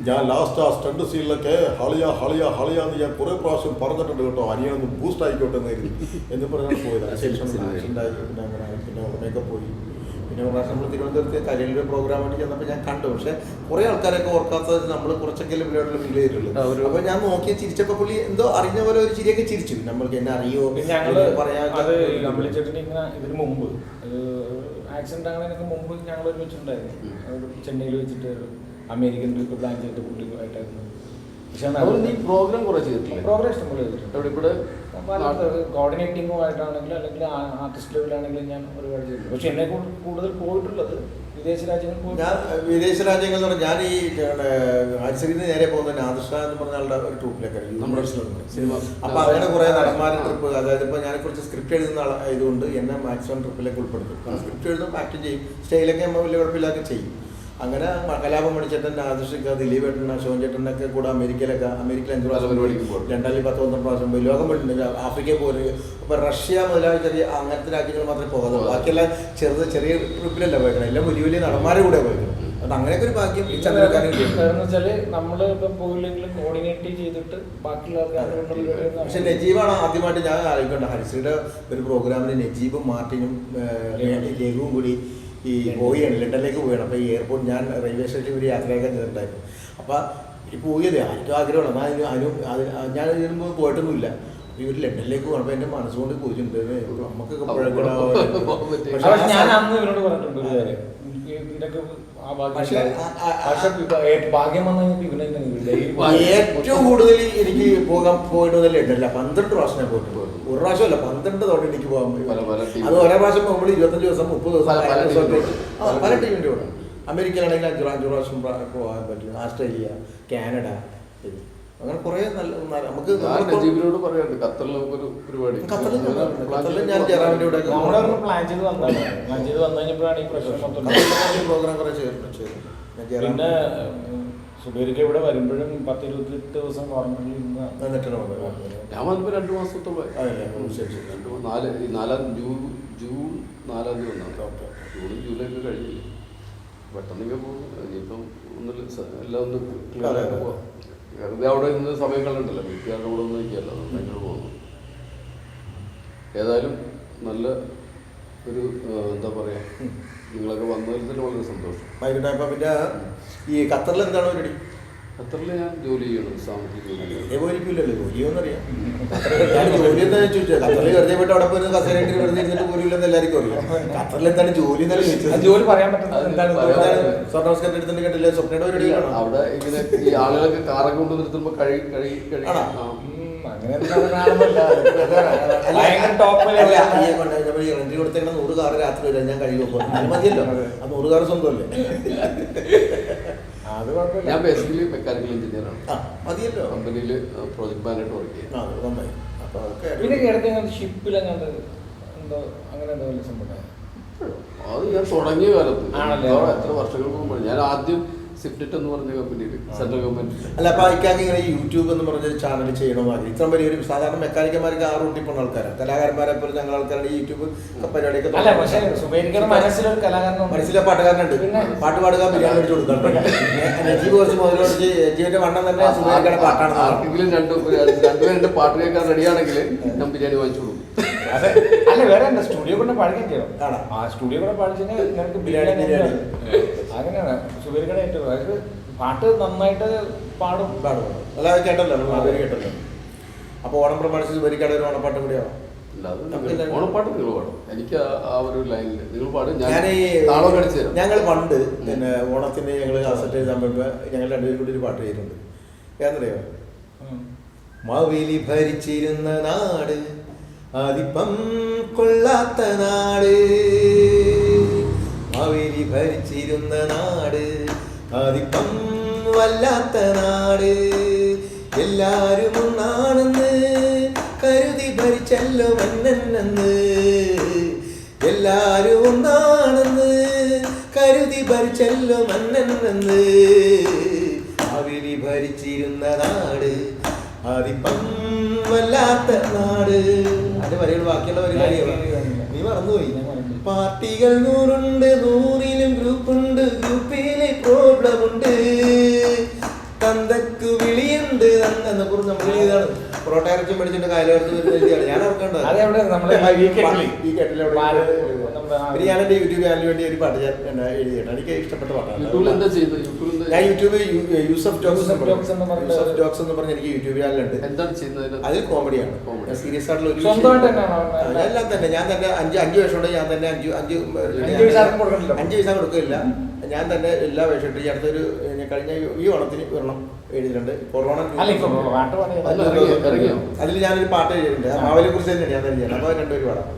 ഞാൻ ലാസ്റ്റ് ആ സ്റ്റണ്ട് സീനിലൊക്കെ ഹളിയ എന്ന് ഞാൻ കുറേ പ്രാവശ്യം പറഞ്ഞിട്ടുണ്ട് കേട്ടോ, അനിയൊന്ന് ബൂസ്റ്റ് ആയിക്കോട്ടെ എന്ന് കരുതി എന്ന് പറഞ്ഞാണ് പോയത്. അതിനുശേഷം ഉണ്ടായി, പിന്നെ അങ്ങനെ പിന്നെ ഉടനെയൊക്കെ പോയി. പിന്നെ ഒരു പ്രാവശ്യം നമ്മൾ തിരുവനന്തപുരത്ത് കരിയലിൻ്റെ പ്രോഗ്രാമായിട്ട് ചെന്നപ്പോൾ ഞാൻ കണ്ടു. പക്ഷേ കുറേ ആൾക്കാരൊക്കെ ഓർക്കാത്തത് നമ്മൾ കുറച്ചെങ്കിലും പുള്ളിയോട് ഫീൽ ചെയ്തിട്ടുള്ളൂ. അപ്പോൾ ഞാൻ നോക്കി ചിരിച്ചപ്പോൾ പുള്ളി എന്തോ അറിഞ്ഞ പോലെ ഒരു ചിരിയൊക്കെ ചിരിച്ചു. നമ്മൾക്ക് എന്നെ അറിയോ പറയാൻ. അത് അമ്പിളിച്ചേട്ടന് ഇങ്ങനെ ഇതിന് മുമ്പ് ആക്സിഡന്റ് ആകുന്നതിനൊക്കെ മുമ്പ് ഞങ്ങൾ ഒരുമിച്ചുണ്ടായിരുന്നു. ചെന്നൈയിൽ വെച്ചിട്ട് അമേരിക്കൻ ട്രിപ്പ് പ്ലാൻ ചെയ്തിട്ട് പുള്ളിയായിട്ടായിരുന്നു. പക്ഷേ പ്രോഗ്രാം കുറേ ചെയ്തിട്ടില്ല. പ്രോഗ്രാം ഇഷ്ടംപോലെ ചെയ്തിട്ടുണ്ട്. കോർഡിനേറ്റിംഗുമായിട്ടാണെങ്കിലും അല്ലെങ്കിൽ ആർട്ടിസ്റ്റ് ലെവലാണെങ്കിലും ഞാൻ ഒരുപാട് ചെയ്തിട്ടുണ്ട്. പക്ഷെ എന്നെ കൂടുതൽ പോയിട്ടുള്ളത് വിദേശ രാജ്യങ്ങളിൽ. ഞാൻ വിദേശ രാജ്യങ്ങൾ എന്ന് പറഞ്ഞാൽ ഞാൻ ഈ ഹരിശ്രീന്ന് നേരെ പോകുന്ന നാദിർഷ എന്ന് പറഞ്ഞ ആളുടെ ഒരു ട്രൂപ്പിലേക്കാണ് സിനിമ. അപ്പൊ അങ്ങനെ കുറെ നടന്മാരുടെ ട്രിപ്പ്, അതായത് ഇപ്പൊ ഞാൻ കുറച്ച് സ്ക്രിപ്റ്റ് എഴുതുന്ന ആയതുകൊണ്ട് എന്നെ മാക്സിമം ട്രിപ്പിലേക്ക് ഉൾപ്പെടുത്തും. സ്ക്രിപ്റ്റ് എഴുതും, ആക്ട് ചെയ്യും, സ്റ്റൈലൊക്കെ നമ്മൾ വലിയ കുഴപ്പമില്ലാതെ ചെയ്യും. അങ്ങനെ കലാപം മണിച്ചേട്ടൻ, ആദർശിക്ക, ദിലീപ് ഏട്ടൻ, ശോഭൻ ചേട്ടനൊക്കെ കൂടെ അമേരിക്കയിൽ 5 പ്രാവശ്യം ലണ്ടനിൽ 10-12 പ്രാവശ്യം പോയി. ലോകം പോയിട്ടുണ്ട്, ആഫ്രിക്കയിൽ പോയി. ഇപ്പൊ റഷ്യ മുതലായ ചെറിയ അങ്ങനത്തെ രാജ്യങ്ങൾ മാത്രമേ പോകാതുള്ളൂ. ബാക്കിയെല്ലാം ചെറിയ ട്രിപ്പിലല്ല പോയിക്കണം, എല്ലാം വലിയ വലിയ നടന്മാരെ കൂടെ പോയിരുന്നു. അത് അങ്ങനെയൊക്കെ ഒരു ഭാഗ്യം ഈ ചന്ദ്രക്കാരൻ. വെച്ചാല് നമ്മള് ഇപ്പൊ പോയില്ലെങ്കിലും കോർഡിനേറ്റ് ചെയ്തിട്ട് ബാക്കിയുള്ള. പക്ഷെ നജീബാണ് ആദ്യമായിട്ട് ഞാൻ ആലോചിക്കണ്ട. ഹരിശ്രീയുടെ ഒരു പ്രോഗ്രാമിന് നജീബും മാർട്ടിനും രഘുവും കൂടി ഈ പോവുകയാണ്, ലണ്ടനിലേക്ക് പോവുകയാണ്. അപ്പോൾ ഈ എയർപോർട്ട് ഞാൻ റെയിൽവേ സ്റ്റേഷനിൽ ഒരു യാത്രയൊക്കെ ചെയ്തിട്ടുണ്ടായിരുന്നു. അപ്പോൾ ഈ പോയത് ആർക്കും ആഗ്രഹമാണ്. ഞാൻ ഇതിനുമ്പോൾ പോയിട്ടൊന്നുമില്ല. ഇവർ ലണ്ടനിലേക്ക് പോകണം. അപ്പോൾ എൻ്റെ മനസ്സുകൊണ്ട് പോയിട്ടുണ്ട്, നമുക്കൊക്കെ ഞാൻ അന്ന് ഇവരോട് പറഞ്ഞിട്ടുണ്ട് ഒരു കാര്യം. ഇതൊക്കെ ഭാഗ്യം വന്നു കഴിഞ്ഞാൽ ഏറ്റവും കൂടുതൽ എനിക്ക് പോയിട്ട് ലണ്ടനില്ല. 12 പ്രാവശ്യം ഞാൻ പോയിട്ട് പോയി. ഒരു പ്രാവശ്യമല്ല, 12 തവണ എനിക്ക് പോകാൻ. അത് ഒരേ പ്രാവശ്യം പോകുമ്പോൾ 25 ദിവസം 30 ദിവസം പല ടീമിൻ്റെ കൂടെ. അമേരിക്കയിലാണെങ്കിൽ 5 പ്രാവശ്യം പോകാൻ പറ്റും. ഓസ്ട്രേലിയ, കാനഡ, അങ്ങനെ കുറെ നല്ല നമുക്ക് നജീബിനോട് പറയാറുണ്ട്. ഖത്തറിൽ നമുക്കൊരു പരിപാടി, ഖത്തറിൽ ഞാൻ ജയറാമിൻ്റെ കൂടെ പ്ലാൻ ചെയ്ത് വന്നു കഴിഞ്ഞപ്പോഴാണ് ഈ പ്രശ്നം പ്രോഗ്രാം കുറെ ചെയ്തിട്ടുണ്ട്. പിന്നെ സുബൈർക്ക് ഇവിടെ വരുമ്പോഴും 10-28 ദിവസം ക്വാറന്റൈനിൽ ഞാൻ വന്നപ്പോൾ 2 മാസത്തോളം. ജൂൺ 4 വന്നാണ്. ജൂൺ ജൂലൈ ഒക്കെ കഴിഞ്ഞില്ല, പെട്ടെന്നൊക്കെ പോകും. ഇനിയിപ്പം എല്ലാം ഒന്ന് ക്ലിയർ ആയിട്ട് പോവാം. വെറുതെ അവിടെ ഇന്ന് സമയം കളണ്ടല്ലോ, വീട്ടുകാരുടെ കൂടെ ഒന്നും ഇരിക്കല്ലോ, ഭയങ്കര പോകുന്നു. ഏതായാലും നല്ല ഒരു എന്താ പറയുക, നിങ്ങളൊക്കെ വന്നതിൽ തന്നെ വളരെ സന്തോഷം. പിന്നെ ഈ ഖത്തറിൽ എന്താണ് പരിപാടി? ഖത്തറിൽ ഞാൻ ജോലി ചെയ്യണം, സാമ്പത്തിക ജോലിയില്ലല്ലോ, ജോലിയൊന്നറിയാം. ഞാൻ ജോലി എന്താ ചോദിച്ചത്? ഖത്തറിൽ വെറുതെ പോയിട്ട് അവിടെ പോയി കസേരയിട്ട് വെറുതെ ഇരുന്നിട്ട് പോലില്ലെന്ന് എല്ലാവർക്കും അറിയാം. ഖത്തറിൽ എന്താണ് ജോലി എന്നാലും ചോദിച്ചത്? ജോലി പറയാൻ പറ്റുന്നത് സ്വർണ്ണ എടുത്തിട്ട് കണ്ടില്ലേ? സ്വപ്നയുടെ പരിപാടികളാണ് അവിടെ. ഇങ്ങനെ ഈ ആളുകളൊക്കെ കാറൊക്കെ കൊണ്ട് നിർത്തുമ്പോൾ കഴുകി റെന്റ് കൊടുത്തേക്കണം 100 കാറ് രാത്രി വരാൻ ഞാൻ കഴിയുമോ? അത് മതിയല്ലോ, ആ 100 കാറ് സ്വന്തമല്ലേ? ഞാൻ ബേസിക്കലി മെക്കാനിക്കൽ എഞ്ചിനീയറാണ്. മതിയല്ലോ. കമ്പനിയിൽ പ്രോജക്ട് മാനേജർ വർക്ക് ചെയ്യും. പിന്നെ ഷിപ്പിലെങ്ങാണ്ട് എന്തോ അങ്ങനെ എന്തോ സംഭവം അത് ഞാൻ തുടങ്ങിയ കാലത്ത് എത്ര വർഷങ്ങൾക്ക് മുമ്പ്. ഞാൻ ആദ്യം സിപ്റ്ററ്റ് എന്ന് പറഞ്ഞ കമ്പനിയിൽ സെൻട്രൽ ഗവൺമെന്റ്. അല്ല, അപ്പൊ ഇക്കാക്ക് ഇങ്ങനെ യൂട്യൂബ് എന്ന് പറഞ്ഞൊരു ചാനൽ ചെയ്യണമെന്നാക്കി. ഇത്ര വലിയൊരു സാധാരണ മെക്കാനിക്കന്മാർക്ക് ആ റൂട്ടിൽ പോകുന്ന ആൾക്കാരാണ്, കലാകാരന്മാരെ പോലെ ഞങ്ങൾ ആൾക്കാരുടെ ഈ യൂട്യൂബ് പരിപാടിയൊക്കെ അല്ല, പക്ഷേ സുബൈറിന്റെ മനസ്സിലൊരു കലാകാരനുണ്ട്, മനസ്സിലെ പാട്ടുകാരനുണ്ട്, പാട്ട് പാടുക, ബിരിയാണി അടിച്ചു കൊടുക്കാൻ. നജീബ് കുറച്ച് മുതലോടിച്ച് നജീബിന്റെ വണ്ണം തന്നെ സുബൈറിന്റെ പാട്ടാണ്. ആർക്കെങ്കിലും രണ്ടുപേരുടെ പാട്ട് കേൾക്കാൻ റെഡിയാണെങ്കിൽ ഞാൻ ബിരിയാണി വാങ്ങിച്ചു കൊടുക്കും. അതെ, അല്ല വേറെ എന്താ, സ്റ്റുഡിയോ കൊണ്ട് പാടിക്കാൻ ചെയ്യണം. ആ സ്റ്റുഡിയോ കൂടെ പാടിച്ചാൽ നിനക്ക് ബിരിയാണി അങ്ങനെയാണ് സുബൈറിയുടെ ഏറ്റവും. അതായത് പാട്ട് നന്നായിട്ട് പാടും. അല്ല, അത് കേട്ടല്ലോ, അതുവരെ കേട്ടല്ലോ. അപ്പൊ ഓണം പ്രമാണിച്ച് സുബൈറിക്കാട് ഒരു ഓണപ്പാട്ട് കൂടിയാവും. ഓണപ്പാട്ട് നിങ്ങൾ പാടും, എനിക്ക് ആ ഒരു ലൈനിൽ നിങ്ങൾ പാടും, ഞാൻ താളം കടിച്ചു തരാം. ഞങ്ങൾ പണ്ട് പിന്നെ ഓണത്തിന് ഞങ്ങൾ കാസറ്റ് എഴുതാൻ പറ്റുമ്പോൾ ഞങ്ങൾ രണ്ടുപേരും കൂടി ഒരു പാട്ട് ചെയ്തിട്ടുണ്ട്. ഏതെന്നറിയോ? മാവേലി ഭരിച്ചിരുന്ന നാട് അതിപ്പം കൊള്ളാത്ത നാട്, മാവേലി ഭരിച്ചിരുന്ന നാട് അതിപ്പം വല്ലാത്ത നാട്, എല്ലാരും ഒന്നാണെന്ന് കരുതി ഭരിച്ചല്ലോ മന്നനെന്ന്, എല്ലാരും ഒന്നാണെന്ന് കരുതി ഭരിച്ചല്ലോ മന്നനെന്ന്, മാവേലി ഭരിച്ചിരുന്ന നാട് അതിപ്പം വല്ലാത്ത നാട്. അതിന്റെ വരികൾ ബാക്കിയുള്ള വരികൾ നീ മറന്നുപോയി. പാർട്ടികൾ 100 100ലും ഗ്രൂപ്പുണ്ട്, ഗ്രൂപ്പിലെ പ്രോബ്ലം ഉണ്ട്, തന്തക്ക് വിളിയുണ്ട് എന്ന കുറിച്ച് നമ്മൾ എഴുതാണ്. പ്രോട്ടാരച്ചും മേടിച്ചിട്ട് കായലോരത്ത് എഴുതിയാണ് ഞാൻ ഓർക്കേണ്ടത്. പിന്നെ ഞാൻ എന്റെ യൂട്യൂബ് ചാനലിന് വേണ്ടി ഒരു പാട്ട് ഞാൻ എഴുതിയിട്ടുണ്ട്. എനിക്ക് ഇഷ്ടപ്പെട്ട പാട്ടാണ്. ഞാൻ യൂട്യൂബ് യൂസഫ് ജോക്സ് എന്ന് പറഞ്ഞ എനിക്ക് യൂട്യൂബ് ചാനലുണ്ട്. എന്താണ് ചെയ്യുന്നത്? അതിൽ കോമഡിയാണ്, സീരിയസ് ആയിട്ടുള്ള ഒരു എല്ലാം തന്നെ. ഞാൻ തന്നെ 5 വേഷം ഉണ്ട്. ഞാൻ തന്നെ 5 പൈസ കൊടുക്കില്ല. ഞാൻ തന്നെ എല്ലാ വേഷം ഇട്ട്. ഈ അടുത്തൊരു കഴിഞ്ഞ ഈ ഓണത്തിന് ഒരെണ്ണം എഴുതിയിട്ടുണ്ട്. കൊറോണ അതിൽ ഞാനൊരു പാട്ട് എഴുതിയിട്ടുണ്ട്. മാവേലിയെ കുറിച്ച് തന്നെയാണ് ഞാൻ എഴുതിയത്. അപ്പോൾ രണ്ടുപേരും പാടാം.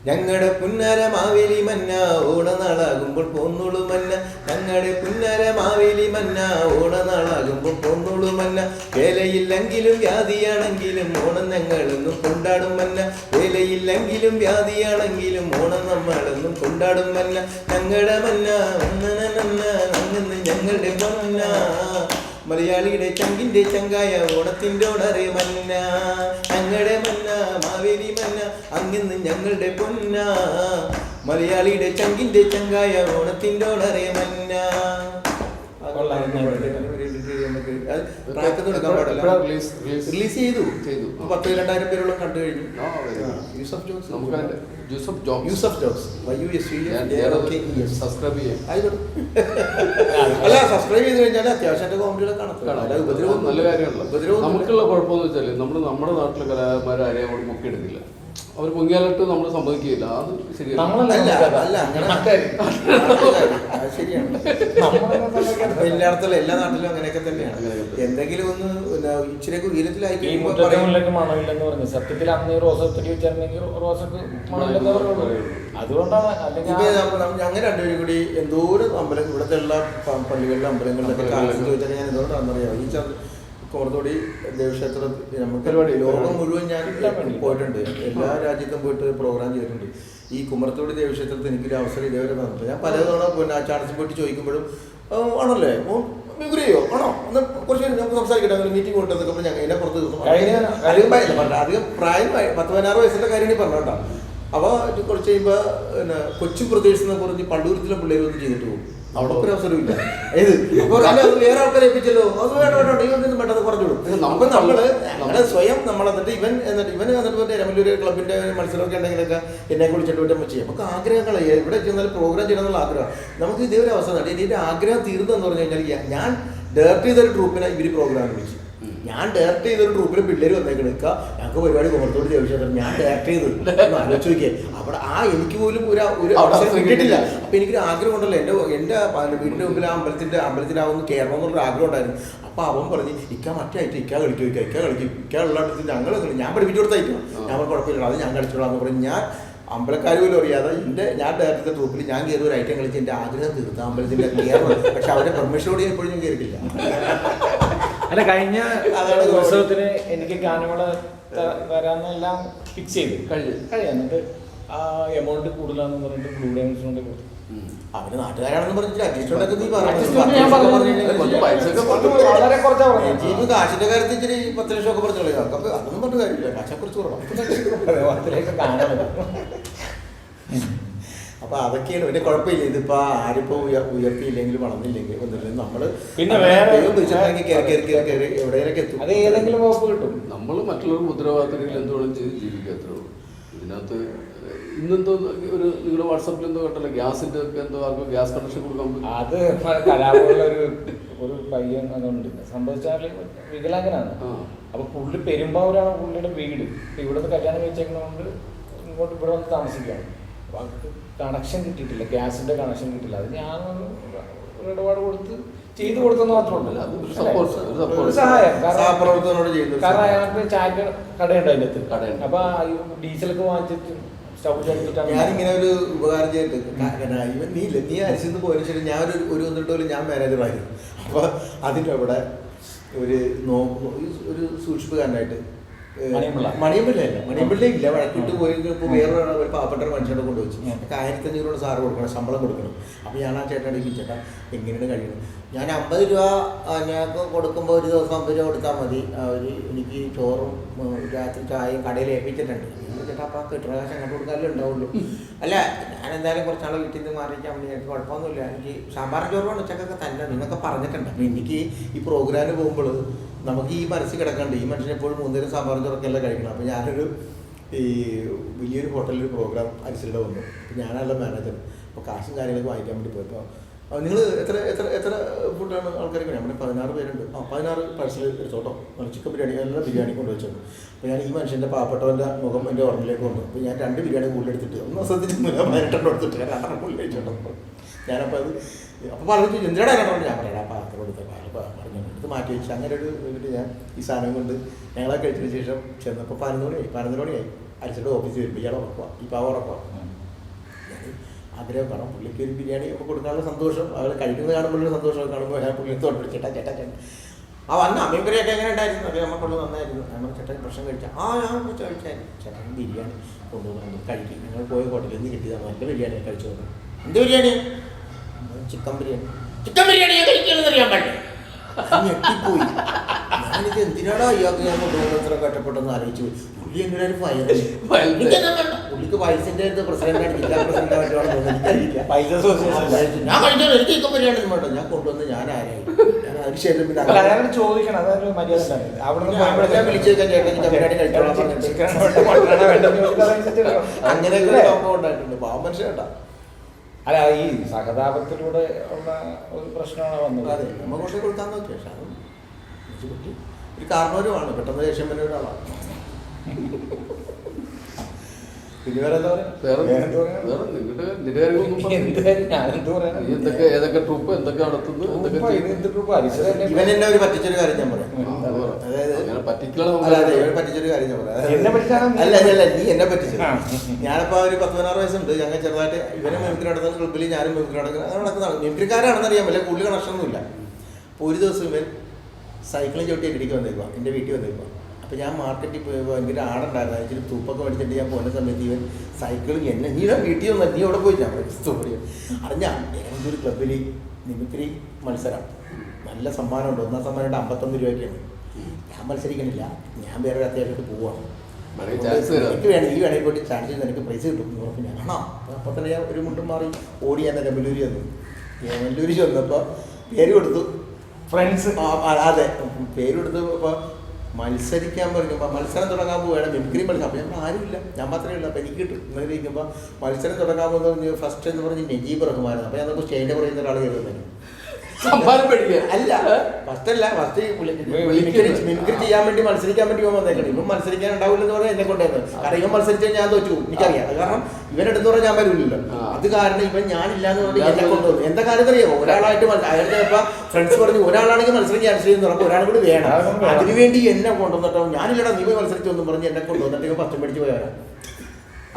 ഞങ്ങളുടെ പുന്നര മാവേലി മന്ന ഓണനാളാകുമ്പോൾ പോന്നോളു മന്ന, ഞങ്ങളുടെ പുന്നര മാവേലി മന്ന ഓണനാളാകുമ്പോൾ പോന്നോളു മന്ന, വേലയില്ലെങ്കിലും വ്യാധിയാണെങ്കിലും ഓണം ഞങ്ങളെന്നും കൊണ്ടാടും മന്ന, വേലയില്ലെങ്കിലും വ്യാധിയാണെങ്കിലും ഓണം നമ്മളെന്നും കൊണ്ടാടും മന്ന, ഞങ്ങളുടെ മന്ന അങ്ങനെ ഞങ്ങളുടെ മന്ന, മലയാളിയുടെ ചങ്കിന്റെ ചങ്കായ ഓണത്തിന്റെ ഓണറെ മന്ന, ഞങ്ങളുടെ മന്ന മാവേലി മന്ന അങ്ങനെ ഞങ്ങളുടെ പൊന്ന, മലയാളിയുടെ ചങ്കിന്റെ ചങ്കായ ഓണത്തിന്റെ ഓണറെ മന്ന. റിലീസ് ചെയ്തു 10,000 പേരോളം കണ്ടു കഴിഞ്ഞു. യൂസഫ് ജോക്സ് അല്ല, സബ്സ്ക്രൈബ് ചെയ്ത് കഴിഞ്ഞാൽ അത്യാവശ്യം കോമഡികളെ കാണാം. ഉപദ്രവം നല്ല കാര്യമല്ല. നമുക്കുള്ള കുഴപ്പമെന്ന് വെച്ചാൽ നമ്മുടെ നാട്ടിലെ കലാകാരന്മാരെ ആരെയും അവിടെ മുക്കിയെടുക്കില്ല. അവർ പൊങ്ങിയാലിട്ട് നമ്മൾ സമ്മതിക്കുകയില്ല. അത് ശരിയാണ്. എല്ലായിടത്തും എല്ലാ നാട്ടിലും അങ്ങനെയൊക്കെ തന്നെയാണ്. എന്തെങ്കിലും ഒന്ന് ഇച്ചിരി ഉയരത്തിലായി മണമില്ലെന്ന് പറഞ്ഞു. സത്യത്തിൽ അന്ന് റോസ ഒത്തിരി വെച്ചിരുന്നെങ്കിൽ റോസക്ക് മണമില്ലെന്ന് പറയുള്ളൂ. അതുകൊണ്ടാണ്. അങ്ങനെ രണ്ടുപേരും കൂടി എന്തോരം അമ്പലം ഇവിടുത്തെ എല്ലാ പള്ളികളിലും അമ്പലങ്ങളിലൊക്കെ ചോദിച്ചാൽ ഞാൻ എന്തുകൊണ്ടാണെന്നറിയാം. ഈ കോർത്തോടി ദേവക്ഷേത്രത്തിൽ നമുക്ക് ലോകം മുഴുവൻ ഞാൻ പോയിട്ടുണ്ട്. എല്ലാ രാജ്യത്തും പോയിട്ട് പ്രോഗ്രാം ചെയ്തിട്ടുണ്ട്. ഈ കുമരത്തോടി ദേവക്ഷേത്രത്തിൽ എനിക്കൊരു അവസരം ഇതേവരെ തന്നിട്ടുണ്ട്. ഞാൻ പലതവണ പിന്നെ ആ ചാണത്തിൽ പോയിട്ട് ചോദിക്കുമ്പോഴും ആണല്ലേ മിഗുരിയോ ആണോ ഒന്ന് കുറച്ച് നമുക്ക് സംസാരിക്കട്ടെ, അങ്ങനെ മീറ്റിംഗ് കൊണ്ടുവന്നപ്പോൾ ഞങ്ങൾ എന്നെ പുറത്ത് അധികം പ്രായം 10-16 വയസ്സിൻ്റെ കാര്യം പറഞ്ഞോട്ടാ. അപ്പോൾ കുറച്ച് കഴിയുമ്പോൾ പിന്നെ കൊച്ചു പ്രദേശത്ത് പറഞ്ഞ് പള്ളൂരത്തിലെ പിള്ളേർ ഒന്നും ചെയ്തിട്ട് പോകും. അവിടെ ഒരു അവസരമില്ല. ഏത് അത് വേറെ ആൾക്കാരെ ഏൽപ്പിച്ചല്ലോ, അത് വേണ്ട ഇവനൊന്നും പെട്ടെന്ന് പറഞ്ഞോളൂ. അപ്പൊ നമ്മള് സ്വയം നമ്മളെന്നിട്ട് ഇവൻ എന്നിട്ട് രമല്ലൂര് ക്ലബിന്റെ മത്സരമൊക്കെ ഉണ്ടെങ്കിലൊക്കെ എന്നെ വിളിച്ചിട്ട് വിട്ട് ചെയ്യും. നമുക്ക് ആഗ്രഹങ്ങൾ ഇവിടെ ചെന്നാൽ പ്രോഗ്രാം ചെയ്യണമെന്നുള്ള ആഗ്രഹം നമുക്ക് ഇതേ ഒരു അവസരം ഉണ്ട്. എൻ്റെ ആഗ്രഹം തീർന്നെന്ന് പറഞ്ഞു കഴിഞ്ഞാൽ ഞാൻ ഡയറക്റ്റ് ചെയ്തൊരു ട്രൂപ്പിനെ ഇവര് പ്രോഗ്രാം വിളിച്ചു. ഞാൻ ഡയറക്റ്റ് ചെയ്തൊരു ട്രൂപ്പിൽ പിള്ളേർ വന്നേക്ക് നിൽക്കുക, ഞങ്ങൾക്ക് പരിപാടി കുമരത്തോട് ദേവക്ഷേത്രം ഞാൻ ഡയറക്റ്റ് ചെയ്ത് ആലോചിച്ച് നോക്കിയേ. അവിടെ എനിക്ക് പോലും ഒരു അവസരം കിട്ടിയിട്ടില്ല. അപ്പൊ എനിക്കൊരു ആഗ്രഹം ഉണ്ടല്ലോ, എൻ്റെ വീടിന്റെ മുമ്പിൽ അമ്പലത്തിലാവുന്ന കയറണം എന്നുള്ളൊരു ആഗ്രഹം ഉണ്ടായിരുന്നു. അപ്പൊ അവൻ പറഞ്ഞ് മറ്റായിട്ട് ഇക്ക ഉള്ളടത്ത് ഞങ്ങൾ ഞാൻ പഠിപ്പിച്ചു കൊടുത്തായിരിക്കും. ഞാൻ കുഴപ്പമില്ല, അത് ഞാൻ കളിച്ചോളാം എന്ന് പറഞ്ഞ് ഞാൻ അമ്പലക്കാർ പോലും അറിയാതെ ഞാൻ ഡയറക്റ്റ് ട്രൂപ്പിൽ ഞാൻ കയറി ഒരു ഐറ്റം കളിച്ച് എൻ്റെ ആഗ്രഹം തീർത്ത അമ്പലത്തിന്റെ കയറണം. പക്ഷെ അവരുടെ പെർമിഷനോട് ഞാൻ എപ്പോഴും ഞാൻ കയറിയിട്ടില്ല. അല്ല, കഴിഞ്ഞ ഉത്സവത്തിന് എനിക്ക് ഗാനമേള തരാന്നെല്ലാം ഫിക്സ് ചെയ്തു കഴിഞ്ഞു. എന്നിട്ട് ആ എമൗണ്ട് കൂടുതലാണെന്ന് പറഞ്ഞിട്ട് ബ്ലൂ ഡയമണ്ട്സിനോട് കൊടുത്തു. അവര് നാട്ടുകാരാണെന്ന് പറഞ്ഞിട്ട് അഡ്ജസ്റ്റ്മെന്റ് നീ Adjustment ഞാൻ പറഞ്ഞു. വളരെ കുറച്ചാ പറഞ്ഞത്. ജീവ് കാശിന്റെ കാര്യത്തിൽ ഇച്ചിരി 10 ലക്ഷമൊക്കെ പറഞ്ഞു കളയാം. അപ്പൊ അതൊന്നും പറഞ്ഞ കാര്യമില്ല, കാശെ കുറിച്ച് കുറവാണ്. അതിലേക്ക് കാണാൻ അപ്പൊ അതൊക്കെയാണ് വലിയ കുഴപ്പമില്ല. ഇതിപ്പോ ആരിപ്പോ ഉയർത്തിയില്ലെങ്കിൽ വളർന്നില്ലെങ്കിൽ ഒന്നില്ലെങ്കിൽ നമ്മള് പിന്നെ വേറെ കയറി എവിടെയൊക്കെ എത്തും. അത് ഏതെങ്കിലും വകുപ്പ് കിട്ടും. നമ്മൾ മറ്റുള്ളവർക്ക് ഉത്തരവാദിത്തങ്ങൾ എന്തുവേണം ചെയ്ത് ജീവിക്കാത്രേ ഉള്ളൂ. ഇതിനകത്ത് ഇന്നെന്തോ ഒരു നിങ്ങളുടെ വാട്സാപ്പിൽ എന്തോ കണ്ടല്ലോ, ഗ്യാസിന്റെ ഒക്കെ എന്തോ ആർക്കും ഗ്യാസ് കണക്ഷൻ കൊടുക്കാൻ പറ്റും. അത് കലാപമുള്ള ഒരു പയ്യൻ അതുകൊണ്ട് സംഭവിച്ചാൽ വികലാംഗനാണ്. അപ്പൊ പുള്ളി പെരുമ്പാവൂരാണ് പുള്ളിയുടെ വീട്. ഇവിടെ നിന്ന് കല്യാണം കഴിച്ചേക്കുന്നതുകൊണ്ട് ഇങ്ങോട്ട് ഇവിടെ വന്ന് താമസിക്കുകയാണ്. അപ്പൊ അവർക്ക് കണക്ഷൻ കിട്ടിയിട്ടില്ല, ഗ്യാസിന്റെ കണക്ഷൻ കിട്ടില്ല. അത് ഞാൻ ഒരു ഇടപാട് കൊടുത്ത് ചെയ്തു കൊടുത്തെന്ന് മാത്രമല്ല, ഒരു സഹായം. കാരണം അയാൾക്ക് ചായ കടയുണ്ട് അതിൻ്റെ അകത്ത്. കടയുണ്ട്. അപ്പൊ ഡീസലൊക്കെ വാങ്ങിച്ചിട്ട് സ്റ്റൗ ചടിച്ചിട്ടാണ്. ഞാനിങ്ങനെ ഒരു ഉപകാരം ചെയ്തിട്ട് നീ അരിച്ചെന്ന് പോയതിനു ശേഷം ഞാൻ ഒരു 1-2 കൊല്ലം ഞാൻ മാനേജറായിരുന്നു. അപ്പൊ അതിൻ്റെ അവിടെ ഒരു സൂക്ഷിപ്പുകാരനായിട്ട് മണിയമ്പിള്ള ഇല്ല, വഴക്കിട്ട് പോയി. ഇപ്പോൾ വേറൊരു പാവപ്പെട്ട ഒരു മനുഷ്യനെ കൊണ്ടുവച്ചു. 1500 സാറ് കൊടുക്കണം, ശമ്പളം കൊടുക്കണം. അപ്പോൾ ഞാൻ ആ ചേട്ടനോട് ചേട്ടാ എങ്ങനെയാണ് കഴിയുന്നത്? ഞാൻ 50 രൂപ ഞങ്ങൾക്ക് കൊടുക്കുമ്പോൾ ഒരു ദിവസം 50 രൂപ കൊടുത്താൽ മതി. എനിക്ക് ചോറും രാത്രി ചായയും കടയിൽ ഏൽപ്പിച്ചിട്ടുണ്ട്. ചേട്ടാ അപ്പോൾ കിട്ടുന്ന കാശ് അങ്ങോട്ട് കൊടുക്കാനല്ലേ ഉണ്ടാവുള്ളൂ. അല്ല ഞാൻ എന്തായാലും കുറച്ചാൾ വീട്ടിൽ നിന്ന് മാറിയിക്കാൻ വേണ്ടി എനിക്ക് കുഴപ്പമൊന്നുമില്ല. എനിക്ക് സാമ്പാറും ചോറും ഉച്ചക്കൊക്കെ തന്നെ നിങ്ങൾക്ക് പറഞ്ഞിട്ടുണ്ട്. അപ്പോൾ എനിക്ക് ഈ പ്രോഗ്രാമിന് പോകുമ്പോൾ നമുക്ക് ഈ മനസ്സിൽ കിടക്കണ്ട് ഈ മനുഷ്യൻ എപ്പോഴും 3 നേരം സാമ്പാറും ചോറൊക്കെയല്ല കഴിക്കണം. അപ്പോൾ ഞാനൊരു വലിയൊരു ഹോട്ടലിൽ പ്രോഗ്രാം അരിച്ചിട്ട് വന്നു. അപ്പോൾ ഞാനല്ല മാനേജർ. അപ്പോൾ കാശും കാര്യങ്ങളൊക്കെ വാങ്ങിക്കാൻ വേണ്ടി പോയപ്പോൾ നിങ്ങൾ എത്ര ഫുഡാണ് ആൾക്കാർക്ക്? നമ്മുടെ 16 പേരുണ്ട്. 16 പാഴ്സൽ എടുത്തോട്ടോ. ചിക്കൻ ബിരിയാണി എല്ലാം ബിരിയാണി കൊണ്ടുവച്ചിട്ടുണ്ട്. അപ്പോൾ ഞാൻ ഈ മനുഷ്യൻ്റെ പാവപ്പെട്ടവൻ്റെ മുഖം എൻ്റെ ഓർമ്മയിലേക്ക് വന്നു. അപ്പോൾ ഞാൻ 2 ബിരിയാണി കൂടുതൽ എടുത്തിട്ട് ഒന്നും ശ്രദ്ധിച്ചിട്ടില്ല, 18 എടുത്തിട്ട് ഞാൻ 2 കൂടുതൽ കഴിച്ചോട്ടോ. ഞാനപ്പോൾ അത് അപ്പോൾ പറഞ്ഞു എന്തിനാണ് ഞാൻ പറയാം പാത്രം എടുത്ത പറഞ്ഞു ഇത് മാറ്റി വെച്ച് അങ്ങനെ ഒരു എന്നിട്ട് ഞാൻ ഈ സാധനം കൊണ്ട് ഞങ്ങളെ കഴിച്ചതിന് ശേഷം ചെന്നപ്പോൾ 11 മണിയായി അരിച്ചിട്ട് ഓഫീസിൽ വരുമ്പോൾ ഇയാൾ ഉറക്കുക, ഈ പാവ ഉറക്കുക. ഞാൻ ആഗ്രഹം കാണാം പുള്ളിക്ക് ഒരു ബിരിയാണി ഒക്കെ കൊടുക്കാനുള്ള സന്തോഷം, അവൾ കഴിക്കുന്നത് കാണുമ്പോഴൊരു സന്തോഷമൊക്കെ കാണുമ്പോൾ ഞാൻ പുള്ളിയെ തോട്ട് ചേട്ടാ ആ വന്ന അമ്മീമ്പരയൊക്കെ എങ്ങനെ ഉണ്ടായിരുന്നു? അത് നമ്മൾക്കുള്ള നന്നായിരുന്നു. നമ്മൾ ചേട്ടൻ പ്രശ്നം കഴിച്ചാൽ ഞാൻ കഴിച്ചായിരുന്നു. ചേട്ടൻ ബിരിയാണി കൊണ്ടുവന്നു കഴിക്കും. ഞങ്ങൾ പോയ ഹോട്ടലിൽ നിന്ന് കിട്ടിയതാണ് നല്ല ബിരിയാണി കഴിച്ചു വന്നു. എന്ത് ബിരിയാണി? ചിക്കൻ ബിരിയാണി കഴിക്കണമെന്ന് അറിയാൻ പാടില്ല. ഞെട്ടിപ്പോയി. ഞാനിത് എന്തിനാണോ ഇയാൾക്ക് ഞാൻ കൊണ്ടുപോകുന്ന കഷ്ടപ്പെട്ടെന്ന് ആലോചിച്ചു. പുള്ളി എങ്ങനെ ഒരു പുള്ളിക്ക് പൈസന്റെ പ്രസിഡന്റാണ്, ജില്ലാ പ്രസിഡന്റ് ഞാൻ കഴിച്ചാൽ എനിക്ക് ചിക്കൻ ബിരിയാണി വേണ്ട. ഞാൻ കൊണ്ടുവന്ന് ഞാൻ ആരായി അതിനുശേഷം ചോദിക്കണം. അതൊരു മര്യാദ. ഞാൻ വിളിച്ചേക്കാൻ ചേട്ടൻ ചിക്കൻ ബിരിയാണി കഴിച്ചോളാം അങ്ങനെയൊക്കെ സംഭവം ഉണ്ടായിട്ടുണ്ട്. പാവം മനുഷ്യ കേട്ടാ. അല്ല ഈ സഹതാപത്തിലൂടെ ഉള്ള ഒരു പ്രശ്നമാണ് വന്നത്. അതെ നമ്മ കൊണ്ടേ കൊടുക്കാൻ നോക്കിയ പക്ഷെ അത് ഒരു കാരണവരുമാണ് പെട്ടെന്ന് ദേഷ്യം വരുന്ന ഒരാളാണ്. പിന്നെ വേറെ എന്താ ഏതൊക്കെ ട്രൂപ്പ് എന്തൊക്കെ നടത്തുന്നു, ഇവൻ എന്നെ ഒരു പറ്റിച്ചൊരു കാര്യം ഞാൻ പറയാം. അതായത് പറ്റിച്ചൊരു കാര്യം ഞാൻ പറയാം. അല്ല നീ എന്നെ പറ്റിച്ചത്. ഞാനിപ്പോ ഒരു 10-16 വയസ്സുണ്ട്. ഞങ്ങൾ ചെറുതായിട്ട് ഇവനെ മിമിക്രി നടത്തുന്ന ക്ലബ്ബിൽ ഞാനും മിമിക്രി നടക്കുന്നത് അങ്ങനെ നടക്കുന്നതാണ്. മിമിക്രിക്കാരാണെന്ന് അറിയാൻ പറ്റില്ല, കൂടുതൽ കണക്ഷനൊന്നുമില്ല. അപ്പോൾ ഒരു ദിവസം ഇവൻ സൈക്കിളും ചവിട്ടി എൻ്റെ ഇടയ്ക്ക് വന്നേക്കുക, എൻ്റെ വീട്ടിൽ വന്നേക്കുക. അപ്പോൾ ഞാൻ മാർക്കറ്റിൽ പോയപ്പോൾ എനിക്കൊരു ആടുണ്ടായിരുന്നു, അതിന് തൂപ്പൊക്കെ മേടിച്ചിട്ട് ഞാൻ പോകുന്ന സമയത്ത് ഇവൻ സൈക്കിളും എന്നെ നീ വീട്ടിൽ വന്നാൽ നീ അവിടെ പോയി ഞാൻ സ്റ്റോറി അറിഞ്ഞാൽ ഏതൊരു ക്ലബ്ബിൽ മിമിക്രി മത്സരം നല്ല സമ്മാനമുണ്ട്. 1ാം സമ്മാനമായിട്ട് 51 രൂപയ്ക്കാണ്. ഞാൻ മത്സരിക്കണില്ല, ഞാൻ വേറെ അത്യാവശ്യമായിട്ട് പോവാണ്. എനിക്ക് വേണം ഈ വേണമെങ്കിൽ പോയിട്ട് ചാൻസ് ചെയ്ത് എനിക്ക് പ്രൈസ് കിട്ടും എന്ന് പറഞ്ഞു. ഞാനാണോ അപ്പോൾ തന്നെ ഞാൻ ഒരു മുണ്ടും മാറി ഓടി ഞാൻ നെല്ലൂരി വന്നു. നെല്ലൂരി വന്നപ്പോൾ പേര് കൊടുത്തു ഫ്രണ്ട്സ്. അതെ പേര് കൊടുത്തു. അപ്പോൾ മത്സരിക്കാൻ പറയുമ്പോൾ മത്സരം തുടങ്ങാൻ പോവുകയാണ് മിമിക്രി മത്സരം. അപ്പോൾ ഞാൻ ആരുമില്ല, ഞാൻ മാത്രമേ ഉള്ളൂ. അപ്പോൾ എനിക്ക് കിട്ടും. ഇങ്ങനെ ഇരിക്കുമ്പോൾ മത്സരം തുടങ്ങാൻ പോകുന്നത് ഫസ്റ്റ് എന്ന് പറഞ്ഞ് നജീബ് റഹ്മാനാണ്. അപ്പോൾ ഞാൻ നമുക്ക് സ്റ്റേജിൽ പറയുന്ന ഒരാൾ കയറുന്നത് അല്ല ഫസ്റ്റ് മിമിക്രി ചെയ്യാൻ വേണ്ടി മത്സരിക്കാൻ വേണ്ടി പോകാൻ വന്നേക്കണം. ഇവൻ മത്സരിക്കാൻ ഉണ്ടാവില്ലെന്ന് പറഞ്ഞാൽ എന്നെ കൊണ്ടുവന്നത്. കാരണം ഇവൻ മത്സരിച്ചാൽ ഞാൻ തോറ്റു എനിക്കറിയാം. അത് കാരണം ഇവനെടുത്ത് പറഞ്ഞാൽ ഞാൻ വരില്ലല്ലോ. അത് കാരണം ഇവൻ ഞാനില്ലാന്ന് പറഞ്ഞ് എന്നെ കൊണ്ടുവന്നു. എന്താ കാര്യം അറിയാമോ? ഒരാളായിട്ട് അയാൾക്ക് ചിലപ്പോൾ ഫ്രണ്ട്സ് പറഞ്ഞു ഒരാളാണെങ്കിൽ മത്സരം ക്യാൻസൽ ചെയ്യുന്ന പറഞ്ഞപ്പോൾ ഒരാൾ കൂടി വേണം. അതിനുവേണ്ടി എന്നെ കൊണ്ടുവന്നിട്ടോ ഞാനില്ലടാ നീ മത്സരിച്ചൊന്നും പറഞ്ഞ് എന്നെ കൊണ്ടുവന്നിട്ട് ഇവൻ 10 മേടിച്ച് പോയവരാ.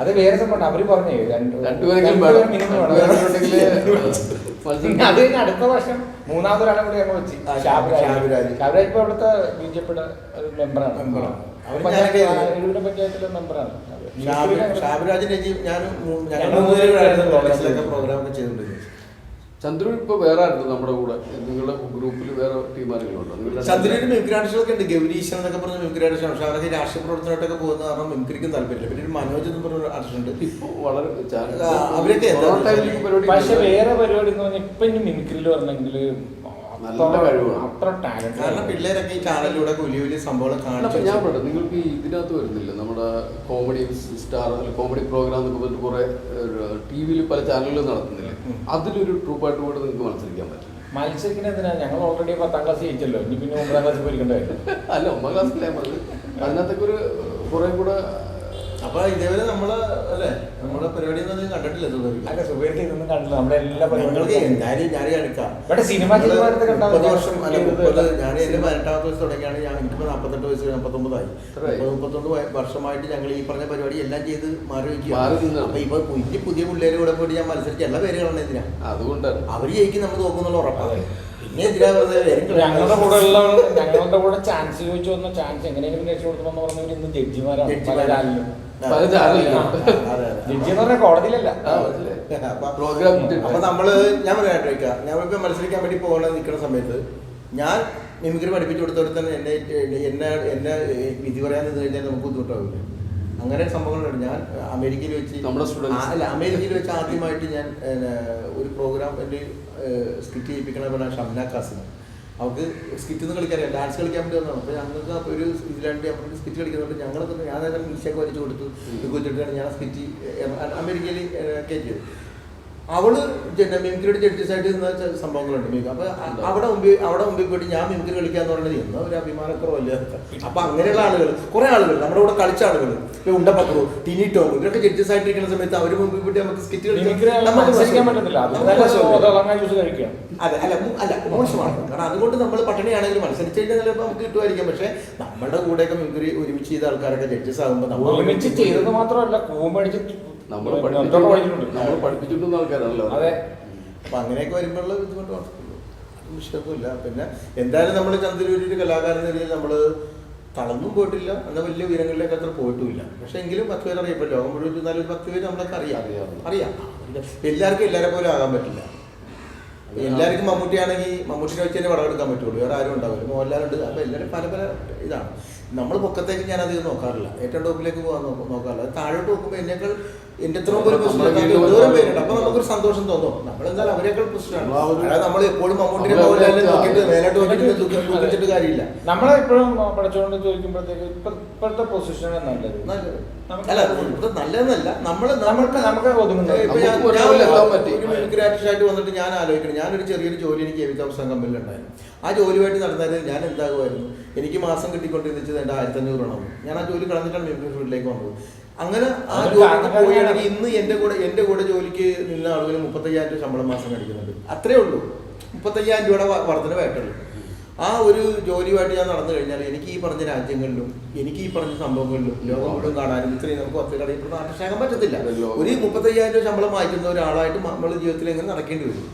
അത് വേറെ സംഭവം അവര് പറഞ്ഞേ അത് അടുത്ത വർഷം 3ാമതൊരാളെ കൂടി ഞങ്ങൾ വെച്ച് ഷാബിരാജ് ഇപ്പൊ അവിടുത്തെ ബിജെപിയുടെ ഒരു മെമ്പറാണ്. പഞ്ചായത്തിലെ മെമ്പറാണ്. ഷാബിരാജിന്റെ ഞാൻ ഞങ്ങൾ മൂന്നുപേരും പ്രോഗ്രാം ഒക്കെ ചെയ്തിട്ടുണ്ട്. ചന്ദ്രു ഇപ്പൊ വേറെ ആയിരുന്നു നമ്മുടെ കൂടെ, നിങ്ങളുടെ ഗ്രൂപ്പിൽ വേറെ ടീമാരെങ്കിലും ചന്ദ്രന് മിമിക്രാഡിഷനൊക്കെ ഉണ്ട്. ഗൗരീശൻ എന്നൊക്കെ പറഞ്ഞ മിമിക്രാഡിഷൻ. പക്ഷെ അവരൊക്കെ രാഷ്ട്രീയ പ്രവർത്തനമായിട്ടൊക്കെ പോകുന്ന കാരണം മിമിക്രിക്കും താല്പര്യമില്ല. പിന്നെ ഒരു മനോജ് എന്ന് പറഞ്ഞ ആർട്ടിസ്റ്റ് ഉണ്ട്. ഇപ്പൊ വളരെ അവരൊക്കെ പക്ഷെ വേറെ പരിപാടി എന്ന് പറഞ്ഞാൽ ഇപ്പൊ ഇനി മിമിക്രിയിൽ പറഞ്ഞെങ്കിൽ നല്ല കഴിവാണ്. അത്ര ടാലന്റ്. കാരണം പിള്ളേരൊക്കെ ഈ ചാനലിലൂടെ വലിയ വലിയ സംഭവങ്ങൾ കാണിച്ചു. ഞാൻ പറയാം, നിങ്ങൾക്ക് ഈ ഇതിനകത്ത് വരുന്നില്ല നമ്മുടെ കോമഡി സ്റ്റാർ കോമഡി പ്രോഗ്രാം എന്നൊക്കെ പറഞ്ഞിട്ട് കുറെ TV-യിൽ പല ചാനലുകളും നടത്തുന്നില്ല. അതിലൊരു ട്രൂപ്പായിട്ട് കൂടെ നിങ്ങൾക്ക് മത്സരിക്കാൻ പറ്റില്ല. മത്സരിക്കുന്ന എന്തിനാ? ഞങ്ങൾ ഓൾറെഡി 10ാം ക്ലാസ് ജയിച്ചല്ലോ, ഇനി പിന്നെ 9ാം ക്ലാസ് പോയിരിക്കണ്ടായിരുന്നു. അല്ല 9ാം ക്ലാസ്സിലെ ഞാൻ പറഞ്ഞത് അതിനകത്തൊക്കെ ഒരു കുറെ കൂടെ. അപ്പൊ ഇതേപോലെ നമ്മള് അല്ലെ നമ്മുടെ പരിപാടി ഒന്നും കണ്ടിട്ടില്ല. അല്ല സുഖമായിട്ട് ഇതൊന്നും കണ്ടില്ല. നമ്മുടെ എല്ലാ ഞങ്ങൾക്ക് പരിപാടികളും എന്തായാലും ഞാൻ കാണിക്കാം. ഇവിടെ സിനിമ 30 വർഷം അല്ല 30 ഞാൻ എന്റെ 18ാമത്തെ വയസ്സ് തുടങ്ങിയാണ്. ഞാൻ എനിക്കിപ്പോ 48 വയസ്സ് 49 ആയി. 31 വർഷമായിട്ട് ഞങ്ങൾ ഈ പറഞ്ഞ പരിപാടി എല്ലാം ചെയ്ത് മാറി വയ്ക്കുക. അപ്പൊ ഇപ്പൊ പുതിയ പിള്ളേര് കൂടെ പോയിട്ട് ഞാൻ മത്സരിച്ച് എല്ലാ പേരുകളാണ് എന്തിനാ അതുകൊണ്ടാണ് അവര് ജയിക്കും നമ്മൾ നോക്കുന്നുള്ള ഉറപ്പാണ്. പിന്നെ എന്തിനാ വെറുതെ ഞങ്ങളുടെ കൂടെ ചാൻസ് ചോദിച്ചു വന്ന ചാൻസ് എങ്ങനെയെങ്കിലും കഴിച്ചു കൊടുക്കണമെന്ന് പറഞ്ഞവർ ഇന്ന് ജഡ്ജിമാരാണ് പല ചാനലിലും. പല ചാനലിലും ജഡ്ജി എന്ന് പറഞ്ഞാൽ കോടതിയിലല്ല. പ്രോഗ്രാം അപ്പൊ നമ്മള് ഞാൻ പറയാണ്ടിരിക്കാം. ഞങ്ങളിപ്പോ മത്സരിക്കാൻ വേണ്ടി പോകണ നിൽക്കുന്ന സമയത്ത് ഞാൻ മിമിക്രി പഠിപ്പിച്ചു കൊടുത്തവർ തന്നെ എന്നെ വിധി പറയാൻ നിന്ന് കഴിഞ്ഞാൽ നമുക്ക് ബുദ്ധിമുട്ടാവില്ല. അങ്ങനെ സംഭവങ്ങളുണ്ട്. ഞാൻ അമേരിക്കയിൽ വെച്ച് അമേരിക്കയിൽ വെച്ച് ആദ്യമായിട്ട് ഞാൻ ഒരു പ്രോഗ്രാം എൻ്റെ സ്കിറ്റ് ചെയ്യിപ്പിക്കണ പറഞ്ഞാൽ ഷംന കാസിം. അവർക്ക് സ്കിറ്റ് ഒന്നും കളിക്കാറില്ല, ഡാൻസ് കളിക്കാൻ വേണ്ടി വന്നതാണ്. അപ്പോൾ ഞങ്ങൾക്ക് അപ്പോൾ ഒരു ഇതിലാണ്ട് അവർക്ക് സ്കിറ്റ് കളിക്കുന്നുണ്ട്. ഞങ്ങളൊക്കെ ഞാനേതായാലും മീശയൊക്കെ വരച്ച് കൊടുത്തു വെച്ചിട്ടാണ് ഞാൻ സ്കിറ്റ് അമേരിക്കയിൽ കയറ്റിയത്. അവള് മിമിക്രിയുടെ ജഡ്ജസായിട്ട് നിന്ന സംഭവങ്ങളുണ്ട്. അപ്പൊ അവിടെ മുമ്പിൽ പോയിട്ട് ഞാൻ മിമിക്രി കളിക്കാന്ന് പറയുന്നത് ഇന്ന് ഒരു അഭിമാനക്കുറവല്ലേ. അപ്പൊ അങ്ങനെയുള്ള ആളുകൾ കുറെ ആളുകൾ നമ്മുടെ കൂടെ കളിച്ച ആളുകൾ ഇപ്പൊ ഉണ്ടപ്പക്രു ടിനി ടോം ഇവരൊക്കെ ജഡ്ജസ് ആയിട്ടിരിക്കുന്ന സമയത്ത് അവര് മുമ്പിൽ പോയിട്ട് നമുക്ക് സ്കിറ്റ് അതെ അല്ല മോശമാണ്. കാരണം അതുകൊണ്ട് നമ്മൾ പട്ടിണിയാണെങ്കിലും മത്സരിച്ച് കഴിഞ്ഞാൽ ചിലപ്പോൾ നമുക്ക് കിട്ടുമായിരിക്കും. പക്ഷെ നമ്മുടെ കൂടെയൊക്കെ മിമിക്രി ഒരുമിച്ച് ചെയ്ത ആൾക്കാരൊക്കെ ജഡ്ജസ് ആകുമ്പോൾ നമ്മൾ ചെയ്തത് മാത്രമല്ല കൂമ്പടിച്ചിട്ട് നമ്മൾ പഠിപ്പിച്ചിട്ടുള്ള ആൾക്കാരാണല്ലോ. അതെ. അപ്പൊ അങ്ങനെയൊക്കെ വരുമ്പോഴുള്ള ബുദ്ധിമുട്ട് വിഷയമൊന്നുമില്ല. പിന്നെ എന്തായാലും നമ്മൾ ചന്ദ്രൂരിന്റെ കലാകാരൻ എന്ന രീതിയിൽ നമ്മൾ തളർന്നും പോയിട്ടില്ല, എന്നാൽ വലിയ ഉയരങ്ങളിലേക്ക് അത്ര പോയിട്ടുമില്ല. പക്ഷെ എങ്കിലും 10 പേര് അറിയപ്പോൾ ലോകം മുഴുവൻ എന്നാലും 10 പേര് നമ്മളൊക്കെ അറിയാം. എല്ലാവർക്കും എല്ലാവരെ പോലെ ആകാൻ പറ്റില്ല. എല്ലാവർക്കും മമ്മൂട്ടിയാണെങ്കിൽ മമ്മൂട്ടിനെ വെച്ച് തന്നെ പടമെടുക്കാൻ പറ്റുള്ളൂ, വേറെ ആരും ഉണ്ടാവില്ല. മോഹൻലാലുണ്ട്. അപ്പൊ എല്ലാവരും പല പല ഇതാണ്. നമ്മൾ പൊക്കത്തേക്ക് ഞാൻ അധികം നോക്കാറില്ല, ഏറ്റവും ടോപ്പിലേക്ക് പോകാൻ നോക്കാറില്ല. താഴോട്ട് നോക്കുമ്പോൾ എന്നേക്കാൾ എന്റെ എത്രയും ദൂരം പേരുണ്ട്. അപ്പൊ നമുക്കൊരു സന്തോഷം തോന്നും. നമ്മളെന്തായാലും അവരെക്കാൾ പ്രശ്നമാണ്. അതായത് നമ്മൾ എപ്പോഴും മമ്മൂട്ടിനെ നോക്കിയിട്ട് മേലോട്ട് നോക്കിയിട്ട് ദുഃഖിച്ചിട്ട് കാര്യമില്ല. നമ്മളെപ്പോഴും പഠിച്ചുകൊണ്ട് ചോദിക്കുമ്പോഴത്തേക്ക് ഇപ്പോഴത്തെ പൊസിഷൻ നല്ലത് അല്ല നല്ലതെന്നല്ല. നമുക്ക് ആയിട്ട് വന്നിട്ട് ഞാൻ ആലോചിക്കണം. ഞാനൊരു ചെറിയൊരു ജോലി എനിക്ക് എവിതാവസാന കമ്പനിയിൽ ഉണ്ടായിരുന്നു. ആ ജോലിയായിട്ട് നടന്നത് ഞാൻ എന്താകുമായിരുന്നു, എനിക്ക് മാസം കിട്ടിക്കൊണ്ടിരുന്നത് എൻ്റെ 1500 ആണ്. ഞാൻ ആ ജോലി കളഞ്ഞിട്ടാണ് മിമിക്രി ഫീൽഡിലേക്ക് വന്നത്. അങ്ങനെ ആ ജോലിക്ക് പോവുകയാണെങ്കിൽ ഇന്ന് എൻ്റെ കൂടെ ജോലിക്ക് നിന്ന ആളുകൾ 35,000 രൂപ ശമ്പളം മാസം മേടിക്കുന്നുണ്ട്. അത്രേ ഉള്ളൂ. 35,000 രൂപയുടെ വർധനവായിട്ടുള്ളൂ. ആ ഒരു ജോലിയുമായിട്ട് ഞാൻ നടന്നു കഴിഞ്ഞാൽ എനിക്ക് ഈ പറഞ്ഞ രാജ്യങ്ങളിലും എനിക്ക് ഈ പറഞ്ഞ സംഭവങ്ങളിലും ലോകം മുഴുവൻ കാണാനും ഇത്രയും നമുക്ക് 10 കടയിൽ ആകർഷിക്കാൻ പറ്റത്തില്ല. ഒരു 35,000 രൂപ ശമ്പളം വായിക്കുന്ന ഒരാളായിട്ട് നമ്മൾ ജീവിതത്തിൽ എങ്ങനെ നടക്കേണ്ടി വരും.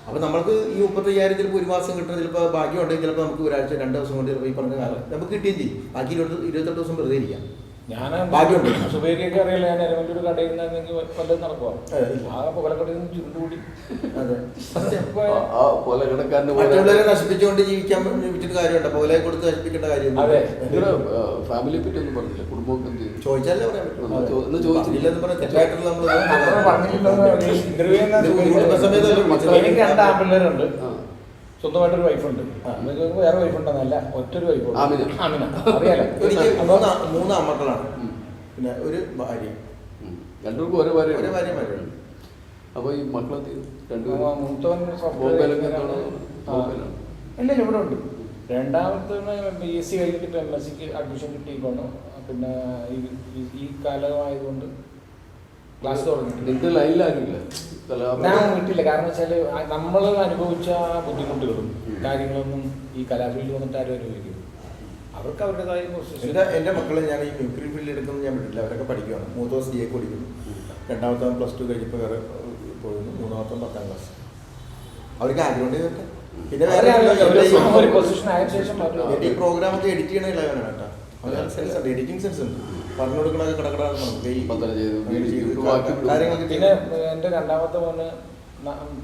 അപ്പോൾ നമുക്ക് ഈ 35,000 ചിലപ്പോൾ ഒരു മാസം കിട്ടുന്ന ചിലപ്പോൾ ഭാഗ്യം ഉണ്ടെങ്കിൽ ചിലപ്പോൾ നമുക്ക് ഒരാഴ്ച 2 ദിവസം കൊണ്ട് ചിലപ്പോൾ ഈ പറഞ്ഞ കാലം നമുക്ക് കിട്ടുകയും ചെയ്യും. ബാക്കി 28 ദിവസം വെറുതെ ഇരിക്കാം. ഞാൻ സുബേരിയൊക്കെ അറിയില്ല. ഞാൻ ഒരു കടയിൽ നിന്നെങ്കിൽ വല്ലതും നടക്കുവാ. ആ കൊലക്കടയിൽ നിന്ന് ചുരുണ്ടുകൂടി മറ്റുള്ളവരെ നശിപ്പിച്ചുകൊണ്ട് ജീവിച്ചിട്ട് കാര്യമുണ്ട്. പോലെ കൊടുത്ത് നശിപ്പിക്കേണ്ട കാര്യം ഫാമിലിയെ പറ്റി ഒന്നും പറഞ്ഞില്ല. കുടുംബമൊക്കെ ചോദിച്ചാലേ പറയാൻ എനിക്ക് 2 ആൺപിള്ളേരുണ്ട്. സ്വന്തമായിട്ടൊരു വൈഫുണ്ട്. വേറെ വൈഫുണ്ടെന്നല്ല, ഒറ്റൊരു വൈഫുണ്ട്. അറിയാലോ. എനിക്ക് 3 ആൺമക്കളാണ്, പിന്നെ ഒരു ഭാര്യ. രണ്ടുപേർക്കും ഒരേ ഭാര്യ. അപ്പൊ ഈ മക്കളെ മൂത്തവൻ ഇല്ല ഇവിടെ ഉണ്ട്. രണ്ടാമത്തവന് BSc കഴിഞ്ഞിട്ട് ഇപ്പൊ MSc അഡ്മിഷൻ കിട്ടിയിട്ടുണ്ട്. പിന്നെ ഈ കാലമായതുകൊണ്ട് ക്ലാസ് തുടങ്ങി. ലൈനിലാരുമില്ല, ഞാൻ വീട്ടില്ല. കാരണം വെച്ചാല് നമ്മൾ അനുഭവിച്ച ബുദ്ധിമുട്ടുകളും കാര്യങ്ങളൊന്നും ഈ കലാഫീൽഡിൽ വന്നിട്ട് ആരും അനുഭവിക്കും. അവർക്ക് അവരുടേതായ എൻ്റെ മക്കളെ ഞാൻ ഈ മിമിക്രി ഫീൽഡിൽ എടുക്കുന്നത് ഞാൻ വിട്ടില്ല. അവരൊക്കെ പഠിക്കുകയാണ്. മൂത്തവൻ CA പഠിക്കുന്നു, രണ്ടാമത്തവൻ +2 കഴിഞ്ഞപ്പോൾ വേറെ പോയിരുന്നു, മൂന്നാമത്തവൻ 10ാം ക്ലാസ്. അവർക്ക് ആഗ്രഹമുണ്ട് ഇതൊക്കെ. പിന്നെ വേറെ പൊസിഷൻ ആയ ശേഷം ഈ പ്രോഗ്രാമൊക്കെ എഡിറ്റ് ചെയ്യണ ഇളവനാണ് കേട്ടോ. സെൻസ് ഉണ്ട്, എഡിറ്റിംഗ് സെൻസ് ഉണ്ട്. പറഞ്ഞു കൊടുക്കണൊക്കെ കടക്കടാന്ന് നമുക്ക് ഈ ഇപ്പം തന്നെ ചെയ്തു. അങ്ങനെ ചെയ്ത് ബാക്കി കാര്യങ്ങളൊക്കെ പിന്നെ ചെയ്ത് എൻ്റെ രണ്ടാമത്തെ മോന്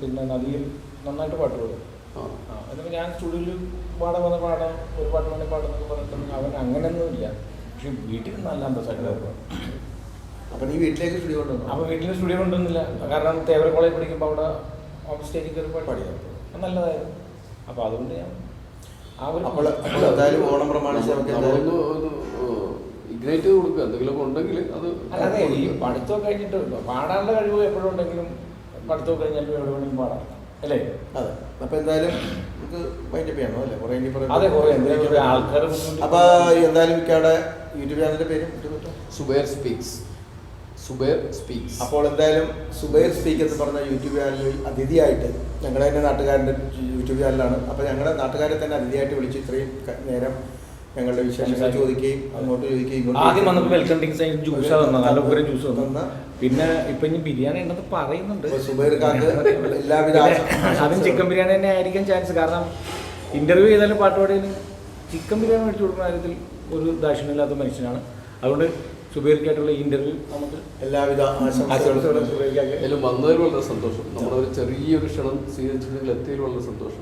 പിന്നെ നദിയിൽ നന്നായിട്ട് പാട്ട് പാടും. ആ. എന്നിട്ട് ഞാൻ സ്റ്റുഡിയോയിൽ പാടാൻ വന്ന പാടാം, ഒരു പാട്ട് വേണ്ടി പാടുന്നൊക്കെ പറഞ്ഞിട്ട് അവൻ അങ്ങനെയൊന്നുമില്ല. പക്ഷെ വീട്ടിൽ നല്ല അന്തസ്സായിട്ട്. അപ്പൊ നീ വീട്ടിലേക്ക് സ്റ്റുഡിയോ കൊണ്ടുവന്നു? അപ്പോൾ വീട്ടിൽ സ്റ്റുഡിയോ കൊണ്ടൊന്നുമില്ല, കാരണം തേവര കോളേജ് പഠിക്കുമ്പോൾ അവിടെ ഓൺ സ്റ്റേജിൽ കയറി പാടിയോ? നല്ലതായിരുന്നു. അപ്പോൾ അതുകൊണ്ട് ഞാൻ ആ ഒരു അപ്പോൾ എന്തായാലും ഓണം പ്രമാണിച്ച് നമുക്ക് എന്തായാലും നമ്മളൊന്ന് ഇഗ്നൈറ്റ് ചെയ്ത് കൊടുക്കുക, എന്തെങ്കിലുമൊക്കെ ഉണ്ടെങ്കിൽ അത് അല്ലാതെ ഈ പഠിത്തമൊക്കെ കഴിഞ്ഞിട്ട് പാടാനുള്ള കഴിവ് എപ്പോഴും ഉണ്ടെങ്കിലും പഠിത്തമൊക്കെ കഴിഞ്ഞാലും എവിടെ വേണമെങ്കിലും പാടാം, അല്ലേ? അതെ. അപ്പൊ എന്തായാലും നമുക്ക് വൈൻഡപ്പ് ചെയ്യണോ അല്ലേ? കുറെ ഇനി അതെ, കുറേ എന്തെങ്കിലും ആൾക്കാർ. അപ്പൊ എന്തായാലും മിക്കവിടെ യൂട്യൂബ് ചാനലിന്റെ പേര് സുബൈർ സ്പീക്സ്. സുബൈർ സ്പീക്സ്. അപ്പോൾ എന്തായാലും സുബൈർ സ്പീക്ക് എന്ന് പറഞ്ഞ യൂട്യൂബ് ചാനലിൽ അതിഥിയായിട്ട്, ഞങ്ങളുടെ തന്നെ നാട്ടുകാരൻ്റെ യൂട്യൂബ് ചാനലാണ്. അപ്പോൾ ഞങ്ങളുടെ നാട്ടുകാരെ തന്നെ അതിഥിയായിട്ട് വിളിച്ച് ഇത്രയും നേരം ഞങ്ങളുടെ വിശേഷങ്ങൾ ചോദിക്കുകയും അങ്ങോട്ട് ചോദിക്കുകയും ആദ്യം വന്നപ്പോൾ വെൽക്കം ഡ്രിങ്ക്സ് ജ്യൂസ് തന്നത്, നല്ല ഉഗ്ര ജ്യൂസ് തന്നു. തന്ന പിന്നെ ഇപ്പൊ ഇനി ബിരിയാണി ഉണ്ടെന്ന് പറയുന്നുണ്ട്. സുബൈർ ഖാക്ക് എല്ലാവിധ അതും ചിക്കൻ ബിരിയാണി തന്നെ ആയിരിക്കാൻ ചാൻസ്. കാരണം ഇന്റർവ്യൂ ചെയ്താലും പാട്ടുപാടിയാലും ചിക്കൻ ബിരിയാണി മേടിച്ചു കൊടുക്കുന്ന കാര്യത്തിൽ ഒരു ദാക്ഷിണ്യമില്ലാത്ത മനുഷ്യനാണ്. അതുകൊണ്ട് സുബൈർക്കായിട്ടുള്ള ഇന്റർവ്യൂ നമുക്ക് എല്ലാവിധ ആശംസകളും ആശംസകളും സുബൈർക്കാക്ക്. അതിലും വന്നതിൽ വളരെ സന്തോഷം. നമ്മുടെ ഒരു ചെറിയൊരു ക്ഷണം സ്വീകരിച്ചിട്ടുണ്ടെങ്കിൽ എത്തിയതിൽ വളരെ സന്തോഷം.